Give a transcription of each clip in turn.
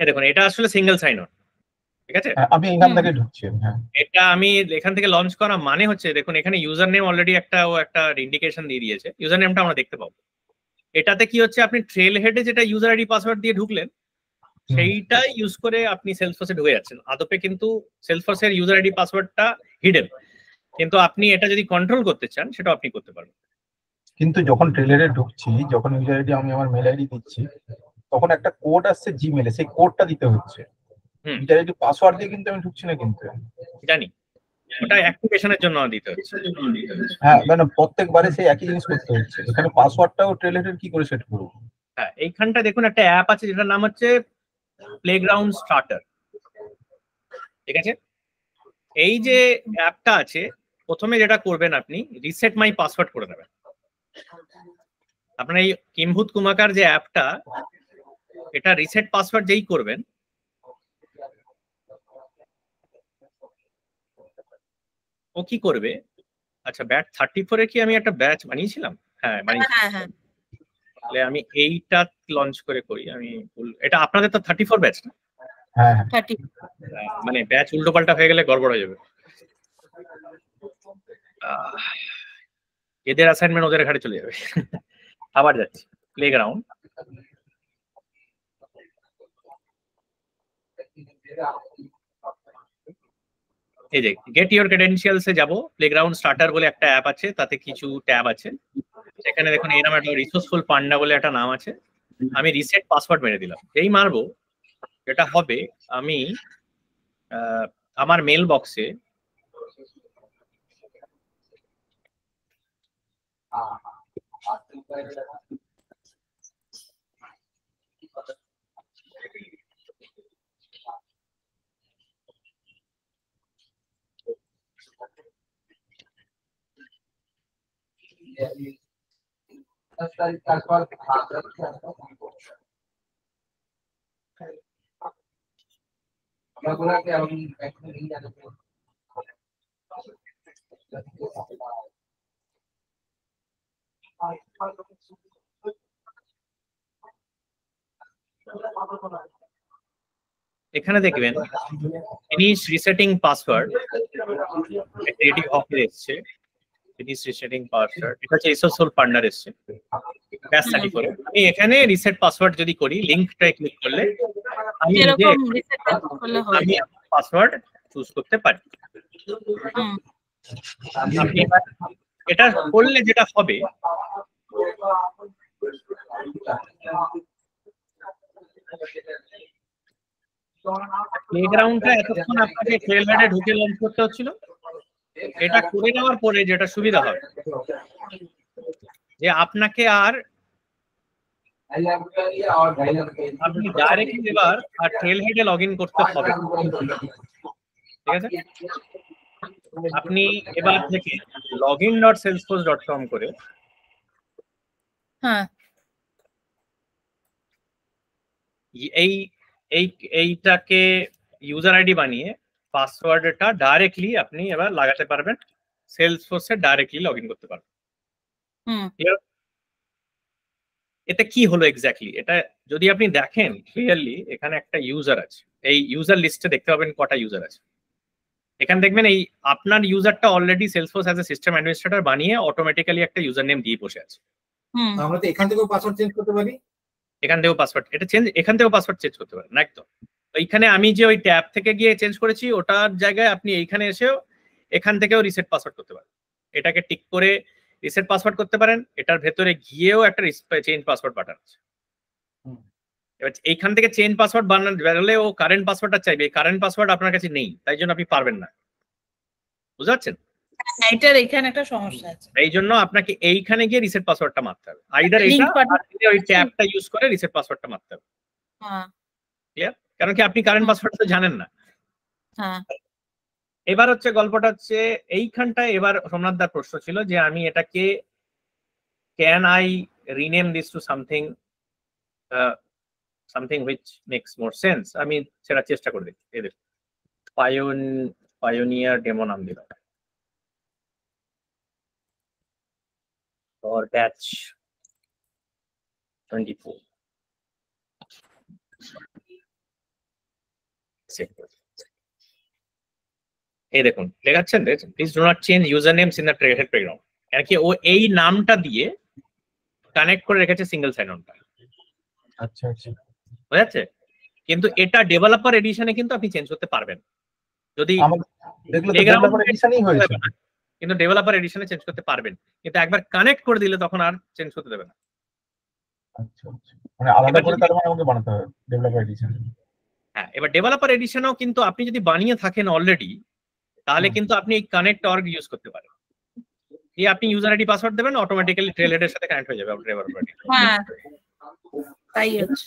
দেখুন এটা আসলে সিঙ্গেল সাইন অন, ঠিক আছে? আমি এখান থেকে ঢুকছি। হ্যাঁ, এটা আমি এখান থেকে লঞ্চ করা মানে হচ্ছে, দেখুন এখানে ইউজার নেম অলরেডি একটা ইন্ডিকেশন দিয়ে দিয়েছে, ইউজার নেমটা আমরা দেখতে পাবো। এটাতে কি হচ্ছে, আপনি ট্রেল হেডে যেটা ইউজার আইডি পাসওয়ার্ড দিয়ে ঢুকলেন সেইটা ইউজ করে আপনি সেলসফোর্সে ঢুকে যাচ্ছেন। আদপে কিন্তু সেলসফোর্সের ইউজার আইডি পাসওয়ার্ডটা হিডেন, কিন্তু আপনি এটা যদি কন্ট্রোল করতে চান সেটা আপনি করতে পারবেন। কিন্তু যখন ট্রেলারে ঢুকছি, যখন ইউজার আইডি আমি আমার মেল আইডি দিচ্ছি, তখন একটা কোড আসছে জিমেলে, সেই কোডটা দিতে হচ্ছে। ইউজার আইডি পাসওয়ার্ড দিয়ে কিন্তু আমি ঢুকছি না কিন্তু। জানি, ওটা অ্যাক্টিভেশনের জন্য দিতে হচ্ছে। হ্যাঁ, মানে প্রত্যেকবারে সেই একই জিনিস করতে হচ্ছে। এখানে পাসওয়ার্ডটাও ট্রেলারের কি করে সেট করব? হ্যাঁ, এইখানটা দেখুন একটা অ্যাপ আছে যেটার নাম হচ্ছে প্লেগ্রাউন্ড স্টার্টার, ঠিক আছে? এই যে অ্যাপটা আছে, প্রথমে যেটা করবেন আপনি রিসেট মাই পাসওয়ার্ড করে নেবেন। আপনার এই কিম্ভূত কুমাকার যে অ্যাপটা, এটা রিসেট পাসওয়ার্ড যেই করবেন, ও কি করবে, আচ্ছা ব্যাচ 34 এ কি আমি একটা ব্যাচ বানিয়েছিলাম? হ্যাঁ বানিয়েছিলাম। তাহলে আমি এইটা লঞ্চ করে করি। আমি এটা আপনাদের তো 34 ব্যাচ না? হ্যাঁ, মানে ব্যাচ উল্টো পাল্টা হয়ে গেলে গড়বড় হয়ে যাবে। এদের অ্যাসাইনমেন্ট ওদের ঘাড়ে চলে যাবে। আবার যাচ্ছি প্লেগ্রাউন্ড। এই যে গেট ইউর ক্রেডেনশিয়ালস এ যাবো, প্লেগ্রাউন্ড স্টার্টার বলে একটা অ্যাপ আছে, তাতে কিছু ট্যাব আছে। সেখানে দেখুন এই নাম একটা রিসোর্সফুল পান্ডা বলে একটা নাম আছে। আমি রিসেট পাসওয়ার্ড মেরে দিলাম। যেই মারবো যেটা হবে, আমি আমার মেল বক্সে এখানে দেখবেন ফিনিশ রিসেটিং পাসওয়ার্ড, ক্রিয়েটিভ হকের এসছে ফিনিশ রিসেটিং পাসওয়ার্ড, এটা হচ্ছে রিসোর্সফুল পার্টনার এসছে ব্যাচ 34 এ। আমি এখানে রিসেট পাসওয়ার্ড যদি করি, লিংকটায় ক্লিক করলে আমি আমি পাসওয়ার্ড চুজ করতে পারি। আপনি এটা করলে যেটা হবে, প্লেগ্রাউন্ডটা এতক্ষণ আপনাকে ট্রেলহেডে ঢুকে লঞ্চ করতে হচ্ছিল। এটা করে নেওয়ার পরে যেটা সুবিধা হবে, যে আপনাকে আর আপনি ডাইরেক্টলি এবার আর ট্রেলহেডে লগ ইন করতে হবে, ঠিক আছে? আপনি এবার থেকে login.salesforce.com করে এই এইটাকে ইউজার আইডি বানিয়ে পাসওয়ার্ডটা ডাইরেক্টলি আপনি এবার লাগাতে পারবেন, সেলসফোর্সে ডাইরেক্টলি লগ ইন করতে পারবেন। এতে কি হলো এক্স্যাক্টলি, এটা যদি আপনি দেখেন ক্লিয়ারলি, এখানে একটা ইউজার আছে, এই ইউজার লিস্টে দেখতে পাবেন কটা ইউজার আছে। এখানে দেখবেন এই আপনার ইউজারটা already Salesforce as a system administrator বানিয়ে অটোমেটিক্যালি একটা ইউজার নেম দিয়ে বসে আছে। আমরা তো এখান থেকেও পাসওয়ার্ড চেঞ্জ করতে পারি, এখান থেকেও পাসওয়ার্ড এটা চেঞ্জ, এখান থেকেও পাসওয়ার্ড চেঞ্জ করতে পারেন একদম। এইখানে আমি যে ওই ট্যাব থেকে গিয়ে চেঞ্জ করেছি, ওটার জায়গায় আপনি এইখানে এসেও এখান থেকেও রিসেট পাসওয়ার্ড করতে পারেন। এটাকে টিক করে রিসেট পাসওয়ার্ড করতে পারেন। এটার ভেতরে গিয়েও একটা চেঞ্জ পাসওয়ার্ড বাটন আছে। এবার এইখান থেকে চেঞ্জ পাসওয়ার্ড বানালে ও কারেন্ট পাসওয়ার্ডটা চাইবে, কারেন্ট পাসওয়ার্ড আপনার কাছে নেই, তাই জন্য আপনি পারবেন না। বুঝতে পারছেন? এটার এখানে একটা সমস্যা আছে, এই জন্য আপনাকে এইখানে গিয়ে রিসেট পাসওয়ার্ডটা মারতে হবে, আইদার এইটা ওই ট্যাবটা ইউজ করে রিসেট পাসওয়ার্ডটা মারতে হবে। ক্লিয়ার? কারণ কি আপনি কারেন্ট পাসওয়ার্ড তো জানেন না। এবার হচ্ছে গল্পটা হচ্ছে এইখানটায়, এবার সোমনাথদার প্রশ্ন ছিল যে আমি এটাকে can I rename this to something something which makes more sense. আমি সেটা চেষ্টা করে দেখি। এদের পায়োনিয়ার ডেমো নাম দিলাম ফর ব্যাচ 24। এই দেখুন দেখাচ্ছেন, please do not change user names in the Trailhead playground. আর কি ও এই নামটা দিয়ে কানেক্ট করে রেখেছে সিঙ্গেল সাইন অনটা, আচ্ছা আচ্ছা বোঝা যাচ্ছে? কিন্তু এটা ডেভেলপার এডিশনে কিন্তু আপনি চেঞ্জ করতে পারবেন, যদি আমার দেখলে তো প্লেগ্রাউন্ড ডেভেলপার এডিশনই হয়েছে। কিন্তু ডেভেলপার এডিশনে চেঞ্জ করতে পারবেন, কিন্তু একবার কানেক্ট করে দিলে তখন আর চেঞ্জ করতে দেবে না। আচ্ছা আচ্ছা, মানে আলাদা এবার করে যদি- তার মানে আমাকে বানাতে হবে ডেভেলপার এডিশন। হ্যাঁ, এবার ডেভেলপার এডিশনেও কিন্তু আপনি যদি বানিয়ে থাকেন অলরেডি, তাহলে কিন্তু আপনি এই কানেক্ট অর্গ ইউজ করতে পারেন। দিয়ে আপনি ইউজার আইডি পাসওয়ার্ড দেবেন, অটোমেটিক্যালি ট্রেলহেডের সাথে কানেক্ট হয়ে যাবে আপনার ডেভেলপার এডিশন। হ্যাঁ তাই হচ্ছে।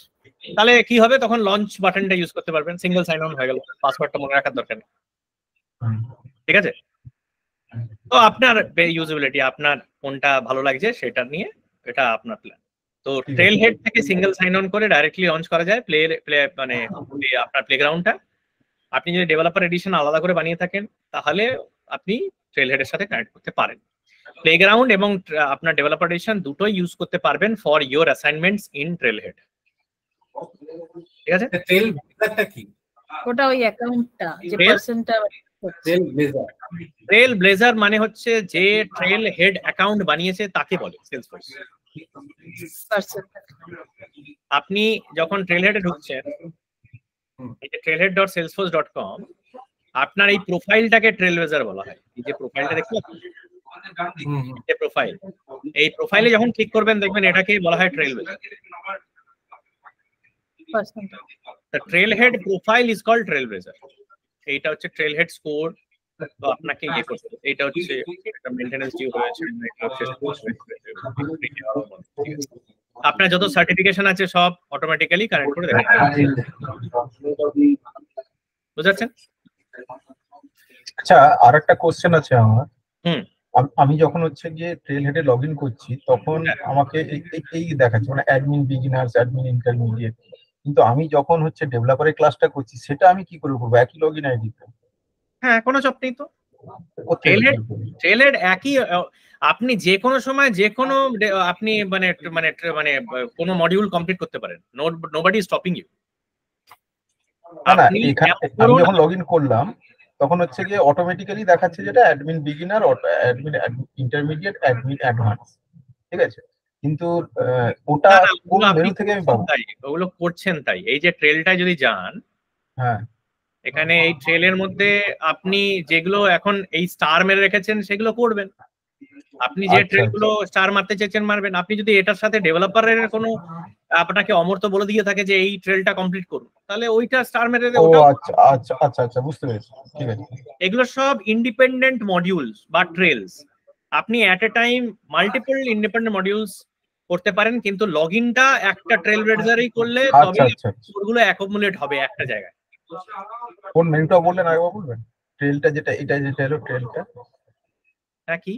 তাহলে কি হবে, তখন লঞ্চ বাটনটা ইউজ করতে পারবেন, সিঙ্গেল সাইন অন হয়ে গেল, পাসওয়ার্ডটা মনে রাখার দরকার নেই। ঠিক আছে? তো আপনার ইউজেবিলিটি, আপনার কোনটা ভালো লাগছে সেটা নিয়ে এটা আপনার প্ল্যান। তো ট্রেল হেড থেকে সিঙ্গেল সাইন অন করে ডাইরেক্টলি লঞ্চ করা যায় মানে আপনার প্লেগ্রাউন্ডটা। আপনি যদি ডেভেলপার এডিশন আলাদা করে বানিয়ে থাকেন তাহলে আপনি ট্রেল হেডের সাথে কানেক্ট করতে পারেন। প্লেগ্রাউন্ড এবং আপনার ডেভেলপার এডিশন দুটোই ইউজ করতে পারবেন for your assignments in Trailhead. ঠিক আছে? ট্রেল ব্লেজারটা কি? ওটা ওই অ্যাকাউন্টটা যে Trail? পার্সনটা ট্রেল ব্লেজার ট্রেল ব্লেজার মানে হচ্ছে যে ট্রেল হেড অ্যাকাউন্ট বানিয়েছে তাকে বলে সেলসফোর্স। পার্সন। আপনি যখন ট্রেল হেডে ঢুকছেন, এই যে trailhead.salesforce.com, আপনার এই প্রোফাইলটাকে ট্রেল ব্লেজার বলা হয়। এই যে প্রোফাইলটা দেখতে পাচ্ছেন, এই প্রোফাইল, এই প্রোফাইলে যখন ক্লিক করবেন দেখবেন এটাকে বলা হয় ট্রেল ব্লেজার। পার্সনটা The trailhead profile is called trailblazer. এইটা হচ্ছে trailhead স্কোর। তো আপনাকে ইয়ে করতে হবে, এইটা হচ্ছে একটা মেইনটেনেন্স ডিউ হয়েছে, আপনার যত সার্টিফিকেশন আছে সব অটোমেটিক্যালি কানেক্ট করে দেবেন। বুঝাচ্ছেন? আচ্ছা, আর একটা কোশ্চেন আছে আমার। হুম। আমি যখন হচ্ছে গিয়ে ট্রেল হেডে লগ ইন করছি তখন আমাকে এই দেখাচ্ছে মানে অ্যাডমিন বিগিনার্স, অ্যাডমিন ইন্টারমিডিয়েট, কিন্তু আমি যখন হচ্ছে ডেভেলপারের ক্লাসটা করছি সেটা আমি কি করে করবো? একই লগ ইন আইডি তো? হ্যাঁ, কোনো চাপ নেই তো। ট্রেলহেড একই, আপনি যে কোনো সময় যে কোনো আপনি মানে মানে মানে কোনো মডিউল কমপ্লিট করতে পারেন, নোবডি স্টপিং ইউ। না না, এখানে আমি যখন লগ ইন করলাম তখন হচ্ছে গিয়ে অটোমেটিক্যালি দেখাচ্ছে যেটা admin beginner, admin intermediate, admin advance, ঠিক আছে? কিন্তু ওটা কোন মেনু থেকে আমি পাবো? ওগুলো করছেন তাই। এই যে ট্রেলটায় যদি যান, হ্যাঁ, এখানে এই ট্রেলের মধ্যে আপনি যেগুলো এখন এই স্টার মেরে রেখেছেন সেগুলো করবেন। আপনি যে আচ্ছা, ট্রেলগুলো স্টার মারতে চেয়েছেন মারবেন। আপনি যদি এটার সাথে ডেভেলপারের কোনো আপনাকে অমর্ত্য বলে দিয়ে থাকে যে এই ট্রেলটা কমপ্লিট করুন, তাহলে ওইটা স্টার মেরে ও ওটাও। আচ্ছা আচ্ছা আচ্ছা আচ্ছা, বুঝতে পেরেছি, ঠিক আছে। এগুলো সব ইন্ডিপেন্ডেন্ট মডিউলস বা ট্রেলস। আপনি at a time multiple independent modules করতে পারেন, কিন্তু লগ ইনটা একটা ট্রেল ব্লেজারই করলে তবে আচ্ছা আচ্ছা, ওগুলো অ্যাকুমুলেট হবে একটা জায়গায়। কোন মেনুটা বললেন আরেকবার বলবেন? ট্রেলটা যেটা, এটা যেটা হলো ট্রেলটা, হ্যাঁ কি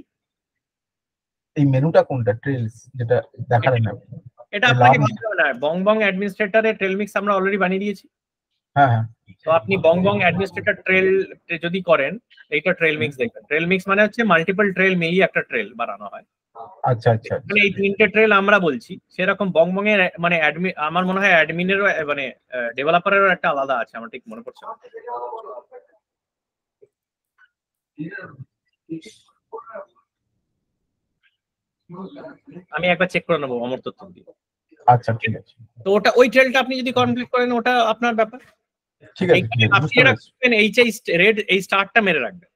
এই মেনুটা কোনটা? ট্রেলস যেটা দেখালেন আপনি? এটা আপনাকে ভাবতে হবে না। বং অ্যাডমিনিস্ট্রেটরে ট্রেল মিক্স আমরা অলরেডি বানিয়ে দিয়েছি। হ্যাঁ হ্যাঁ, তো আপনি বং অ্যাডমিনিস্ট্রেটর ট্রেল যদি করেন, এইটা ট্রেল মিক্স দেখবেন। ট্রেল মিক্স মানে হচ্ছে মাল্টিপল ট্রেল মিলিয়ে একটা ট্রেল বানানো হয়। আচ্ছা আচ্ছা মানে এই তিনটে ট্রেল আমরা বলছি, সেরকম বং এর মানে অ্যাডমিন, আমার মনে হয় অ্যাডমিনেরও মানে ডেভেলপারেরও একটা আলাদা আছে, আমার ঠিক মনে পড়ছে না। আমি একবার চেক করে নেবো অমর তথ্য দিয়ে। আচ্ছা, ঠিক আছে, তো ওটা ওই ট্রেলটা আপনি যদি কমপ্লিট করেন ওটা আপনার ব্যাপার। ঠিক আছে, ঠিক আছে, আপনি বুঝতে যেটা পেরেছি। করবেন রেড এই স্টারটা মেরে রাখবেন।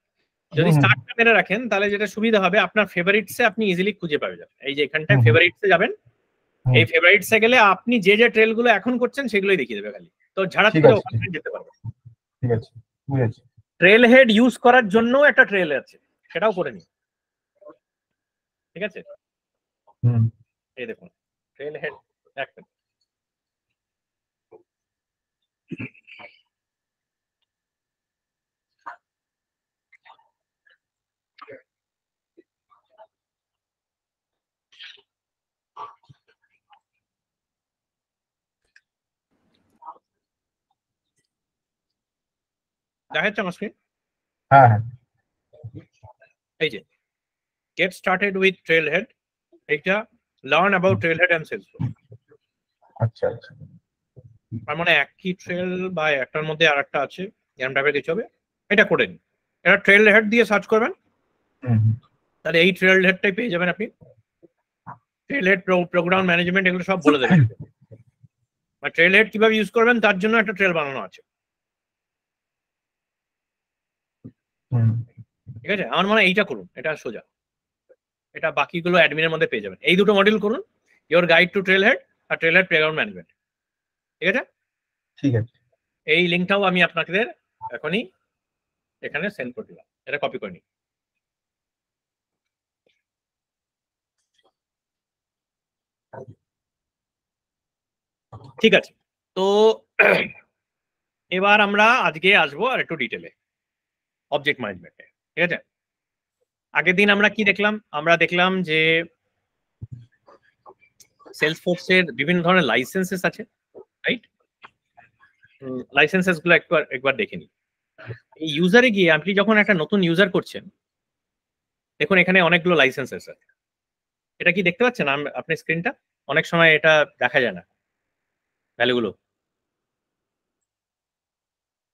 যদি স্টারটা মেরে রাখেন তাহলে যেটা সুবিধা হবে, আপনার ফেভারিটসে আপনি ইজিলি খুঁজে পাবে যাবেন। এই যে এখানটায় ফেভারিটসে যাবেন, এই ফেভারিটসে গেলে আপনি যে যে ট্রেলগুলো এখন করছেন সেগুলোই দেখিয়ে দেবে খালি। তো ঝাড়াত করে ওখানে যেতে পারবেন। ঠিক আছে, বুঝেছি। ট্রেল হেড ইউজ করার জন্য একটা ট্রেল আছে, সেটাও করে নিন। ঠিক আছে? এই দেখুন ট্রেল হেড, এক মিনিট। দেখা যাচ্ছে আমার স্ক্রিন? হ্যাঁ হ্যাঁ এই যে get started with Trailhead, এটা learn about Trailhead and Salesforce। আচ্ছা আচ্ছা তার মানে একই ট্রেল বা একটার মধ্যে আরেকটা আছে, এরকম টাইপের কিছু হবে, এটা করে নিন। এটা Trailhead দিয়ে সার্চ করবেন, তাহলে এই Trailheadটাই পেয়ে যাবেন আপনি। Trailhead প্রোগ্রাম ম্যানেজমেন্ট এগুলো সব বলে দেবেন। আর Trailhead কিভাবে ইউজ করবেন তার জন্য একটা ট্রেল বানানো আছে, ঠিক আছে? আমার মনে হয় এইটা করুন, এটা সোজা। এটা বাকিগুলো অ্যাডমিনের মধ্যে পেয়ে যাবেন। এই দুটো মডিউল করুন, ইওর গাইড টু Trailhead আর Trailhead প্লেগ্রাউন্ড ম্যানেজমেন্ট, ঠিক আছে? ঠিক আছে এই লিঙ্কটাও আমি আপনাদের এখনই এখানে সেন্ড করে দিলাম, এটা কপি করে নিন। ঠিক আছে, তো এবার আমরা আজকে আসবো আর একটু ডিটেলে অবজেক্ট ম্যানেজমেন্টে, ঠিক আছে? আগের দিন আমরা কি দেখলাম? আমরা দেখলাম যে সেলসফোর্সের বিভিন্ন ধরনের লাইসেন্সেস আছে, রাইট? লাইসেন্সেস গুলো একবার দেখে নিই। এই ইউজারে গিয়ে আপনি যখন একটা নতুন ইউজার করছেন, দেখুন এখানে অনেকগুলো লাইসেন্স আছে। এটা কি দেখতে পাচ্ছেন আপনি স্ক্রিনটা? অনেক সময় এটা দেখা যায় না, ভ্যালুগুলো।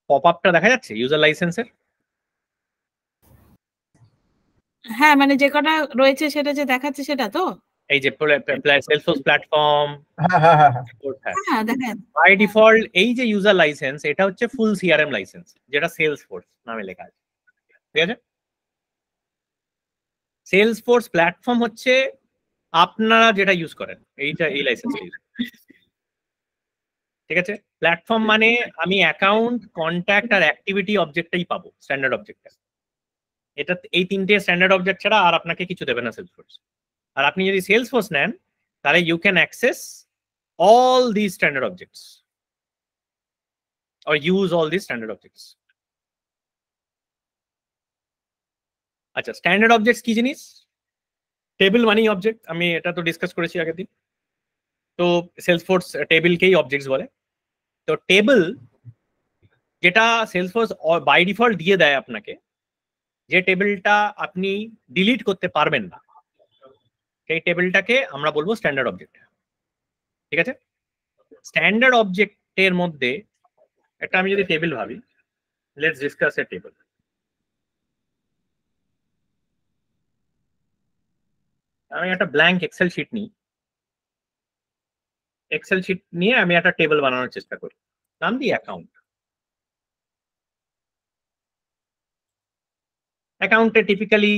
পপ আপটা দেখা যাচ্ছে ইউজার লাইসেন্সের? হ্যাঁ মানে যে কটা রয়েছে সেটা যে দেখাচ্ছে সেটা তো? এই যে সেলসফোর্স প্ল্যাটফর্ম, হ্যাঁ হ্যাঁ হ্যাঁ হ্যাঁ দেখেন। বাই ডিফল্ট এই যে ইউজার লাইসেন্স, এটা হচ্ছে ফুল সিআরএম লাইসেন্স, যেটা সেলসফোর্স নামে লেখা আছে, ঠিক আছে? সেলসফোর্স প্ল্যাটফর্ম হচ্ছে আপনারা যেটা ইউজ করেন, এইটা এই লাইসেন্সটা ইউজ করেন, ঠিক আছে? প্ল্যাটফর্ম মানে আমি অ্যাকাউন্ট, কন্ট্যাক্ট আর অ্যাক্টিভিটি অবজেক্টটাই পাবো, স্ট্যান্ডার্ড অবজেক্টটা। এটা এই তিনটে স্ট্যান্ডার্ড অবজেক্ট ছাড়া আর আপনাকে কিছু দেবে না সেলসফোর্স। আর আপনি যদি সেলসফোর্স নেন তাহলে you can access all these standard objects or use all these standard objects. আচ্ছা, স্ট্যান্ডার্ড অবজেক্টস কি জিনিস? টেবিল মানেই অবজেক্ট, আমি এটা তো ডিসকাস করেছি আগের দিন। তো সেলসফোর্স টেবিলকেই অবজেক্টস বলে। তো টেবিল যেটা সেলসফোর্স বাই ডিফল্ট দিয়ে দেয় আপনাকে, যে টেবিলটা আপনি ডিলিট করতে পারবেন না, সেই টেবিলটাকে আমরা বলবো স্ট্যান্ডার্ড অবজেক্ট, ঠিক আছে? স্ট্যান্ডার্ড অবজেক্টের মধ্যে একটা আমি যদি টেবিল ভাবি, লেটস ডিসকাস এ টেবিল। আমি একটা ব্ল্যাঙ্ক এক্সেল শিট নিই, এক্সেল শিট নিয়ে আমি একটা টেবিল বানানোর চেষ্টা করি, নাম দিই অ্যাকাউন্ট। অ্যাকাউন্টে টিপিক্যালি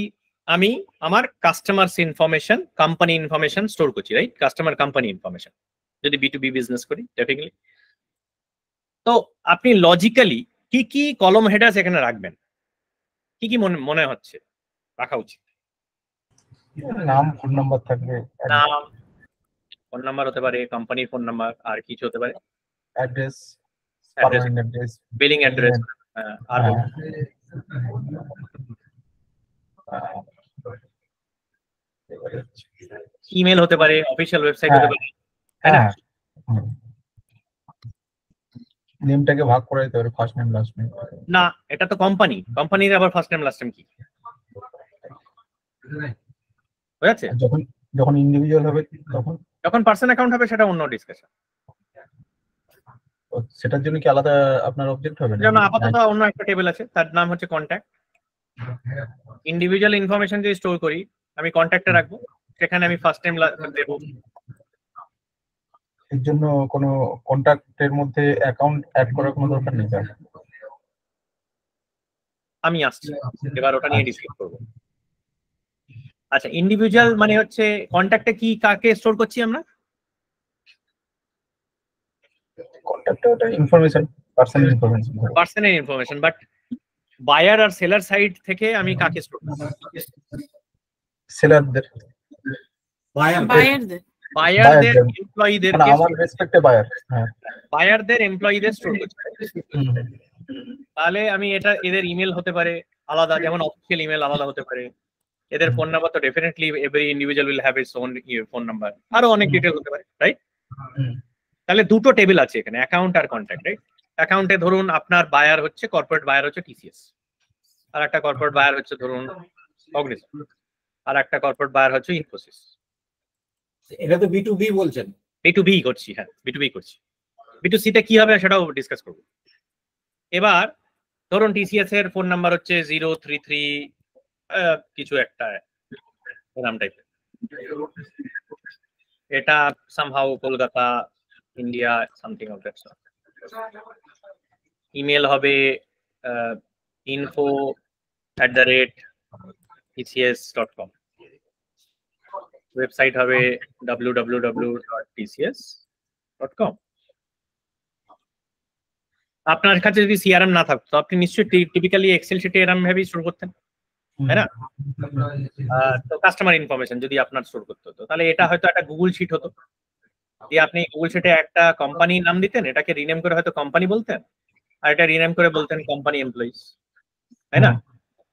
আমি আমার customers information, company information store করছি, রাইট? কাস্টমার কোম্পানি ইনফরমেশন যদি B2B বিজনেস করি টিপিক্যালি। তো আপনি লজিক্যালি কি কি কলম হেডার্স এখানে রাখবেন? কি কি মনে হচ্ছে রাখা উচিত? নাম, ফোন নাম্বার থাকবে, নাম, ফোন নাম্বার হতে পারে, কোম্পানির ফোন নাম্বার, আর কিছু হতে পারে address, address, permanent address, billing address, আর ইমেল হতে পারে, অফিসিয়াল ওয়েবসাইট হতে পারে, তাই না? হ্যাঁ নেমটাকে ভাগ করে দিতে হবে, ফার্স্ট নেম লাস্ট নেম। না, এটা তো কোম্পানি, কোম্পানির আবার ফার্স্ট নেম লাস্ট নেম কি বুঝাচ্ছে? যখন যখন ইন্ডিভিজুয়াল হবে তখন যখন পার্সন অ্যাকাউন্ট হবে সেটা অন্য ডিসকাশন। সেটার জন্য কি আলাদা আপনার অবজেক্ট হবে? যেমন আপাতত অন্য একটা টেবিল আছে, তার নাম হচ্ছে কন্ট্যাক্ট। ইন্ডিভিজুয়াল ইনফরমেশন যদি স্টোর করি, আমি কন্ট্যাক্টে রাখবো, সেখানে আমি ফার্স্ট নেম দেবো। এর জন্য কোনো কন্ট্যাক্টের মধ্যে অ্যাকাউন্ট অ্যাড করার কোনো দরকার নেই স্যার? আমি আসছি, এবার ওটা নিয়ে ডিসকাস করবো। আচ্ছা, ইন্ডিভিজুয়াল মানে হচ্ছে কন্ট্যাক্টে কি কাকে স্টোর করছি আমরা? কন্ট্যাক্টে ওটা ইনফরমেশন, পার্সোনাল ইনফরমেশন, পার্সনের ইনফরমেশন, বাট বায়ার আর সেলার সাইড থেকে আমি কাকে স্টোর করব? সেলারদের, বায়ারদের, বায়ারদের, এমপ্লয়িদেরকে, আমার রেসপেক্টে বায়ার, হ্যাঁ বায়ারদের এমপ্লয়িদের স্টোর করছি। তাহলে আমি এটা, এদের ইমেল হতে পারে আলাদা, যেমন অফিসিয়াল ইমেল আলাদা হতে পারে, এদের ফোন নাম্বার তো definitely every individual will have its own phone number, আরো অনেক ডিটেইল হতে পারে, রাইট? তাহলে দুটো টেবিল আছে এখানে, অ্যাকাউন্ট আর কন্ট্যাক্ট, রাইট? অ্যাকাউন্টে ধরুন আপনার বায়ার হচ্ছে, কর্পোরেট বায়ার হচ্ছে টিসিএস, আর একটা কর্পোরেট বায়ার হচ্ছে ধরুন কগনিজেন্ট, আর একটা কর্পোরেট বায়ার হচ্ছে ইনফোসিস। এটা তো B2B বলছেন। B2B করছি, হ্যাঁ B2B করছি। B2C তে কি হবে সেটাও ডিসকাস করব। এবার ধরুন টিসিএস এর ফোন নাম্বার হচ্ছে 033 কিছু একটা নাম টাইপের, এটা somehow Kolkata, India, something of that sort. Email হবে info@tcs.com, ওয়েবসাইট হবে www.tcs.com। আপনার কাছে যদি সিআরএম না থাকতো আপনি নিশ্চয়ই টিপিক্যালি এক্সেল শিটে এরকম ভাবেই স্টোর করতেন, তাই না? তো কাস্টমার ইনফরমেশন যদি আপনার স্টোর করতে হতো তাহলে এটা হয়তো একটা গুগল শিট হতো, দিয়ে আপনি গুগল শিটে একটা কোম্পানি নাম দিতেন, এটাকে রিনেম করে হয়তো কোম্পানি বলতেন, আর এটা রিনেম করে বলতেন কোম্পানি এমপ্লয়িজ, তাই না?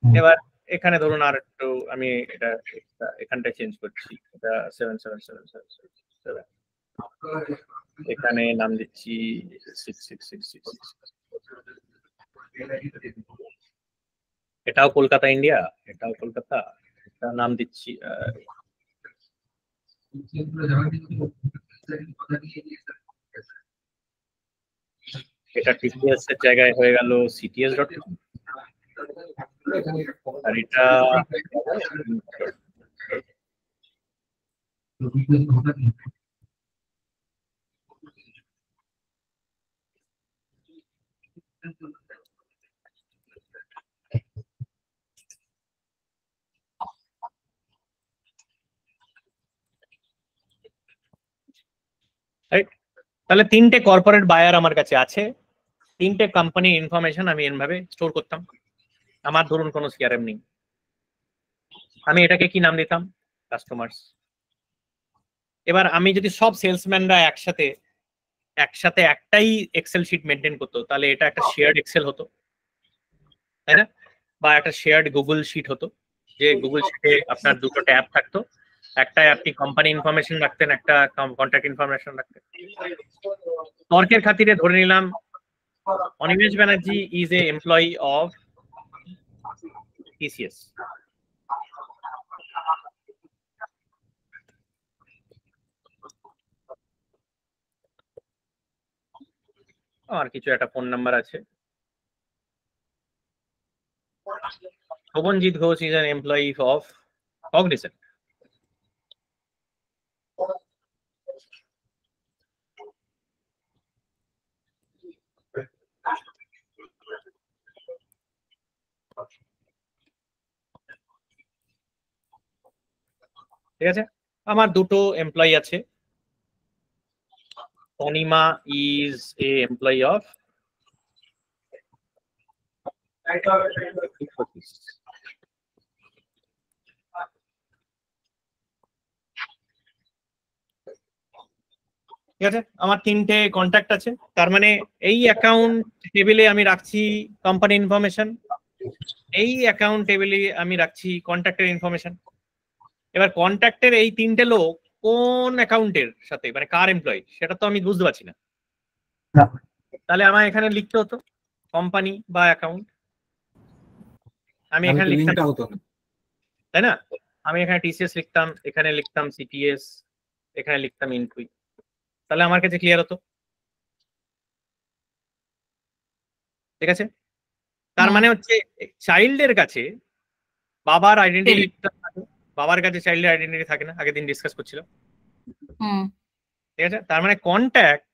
এবার এখানে ধরুন আর একটু আমি এটা এখানটা চেঞ্জ করছি, এটা 77777, এখানে নাম দিচ্ছি 6666। এটাও কলকাতা ইন্ডিয়া, এটাও কলকাতা, এটা নাম দিচ্ছি এটা টিসিএস এর জায়গায় হয়ে গেল cts.com, আর এটা তাহলে তিনটে কর্পোরেট বায়ার আমার কাছে আছে, তিনটে কোম্পানির ইনফরমেশন আমি এভাবে স্টোর করতাম। আমার ধরুন কোনো সিআরএম নেই, আমি এটাকে কি নাম দিতাম? কাস্টমার্স। এবার আমি যদি সব সেলসম্যানরা একসাথে একটাই এক্সেল শিট মেনটেন করতো তাহলে এটা একটা শেয়ার্ড এক্সেল হতো, তাই না? বা একটা শেয়ার্ড গুগল শিট হতো, যে গুগল শিটে আপনার দুটো ট্যাব থাকতো, একটাই আপনি কোম্পানি ইনফরমেশন রাখতেন, একটা কন্ট্যাক্ট ইনফরমেশন রাখতেন। তর্কের খাতিরে ধরে নিলাম Animesh Banerjee is a employee of TCS, আর কিছু একটা ফোন নাম্বার আছে, Shovanjit Ghosh is an employee of Cognizant. ঠিক আছে, আমার দুটো এমপ্লয়ি আছে, Anima is a employee of ঠিক আছে, আমার তিনটে কন্ট্যাক্ট আছে, তার মানে এই অ্যাকাউন্ট টেবিলে আমি রাখছি কোম্পানি ইনফরমেশন, এই অ্যাকাউন্ট টেবিলে আমি রাখছি কন্ট্যাক্টের ইনফরমেশন। এবার কন্ট্যাক্টের এই তিনটে লোক কোন অ্যাকাউন্টের সাথে, মানে কার এমপ্লয়ি সেটা তো আমি বুঝতে পারছি না, তাহলে আমার এখানে লিখতে হতো কোম্পানি বা অ্যাকাউন্ট, আমি এখানে লিখতাম, তাই না? আমি এখানে টিসিএস লিখতাম, এখানে লিখতাম সিটিএস, এখানে লিখতাম ইনকুই, তাহলে আমার কাছে ক্লিয়ার হতো। ঠিক আছে, তার মানে হচ্ছে চাইল্ডের কাছে বাবার আইডেন্টিটি, বাবার কাছে চাইল্ডের আইডেন্টিটি থাকে না, আগের দিন ডিসকাস করছিলাম। ঠিক আছে, তার মানে কন্ট্যাক্ট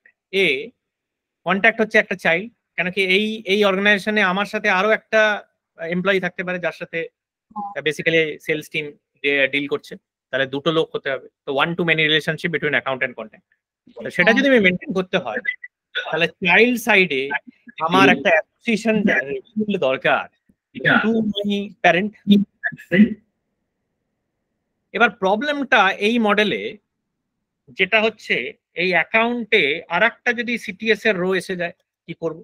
হচ্ছে একটা চাইল্ড, কেন কি এই অর্গানাইজেশনে আমার সাথে আরো একটা এমপ্লয়ি থাকতে পারে যার সাথে বেসিক্যালি সেলস টিম ডিল করছে, তাহলে দুটো লোক হতে হবে। তো one to many relationship between account and contact, সেটা যদি আমি মেনটেন করতে হয় তাহলে চাইল্ড সাইডে আমার একটা অ্যাসোসিয়েশন দরকার টু মাই প্যারেন্ট। এবার প্রবলেমটা এই মডেলে যেটা হচ্ছে, এই অ্যাকাউন্টে আর একটা যদি সিটিএস এর রো এসে যায় কি করব?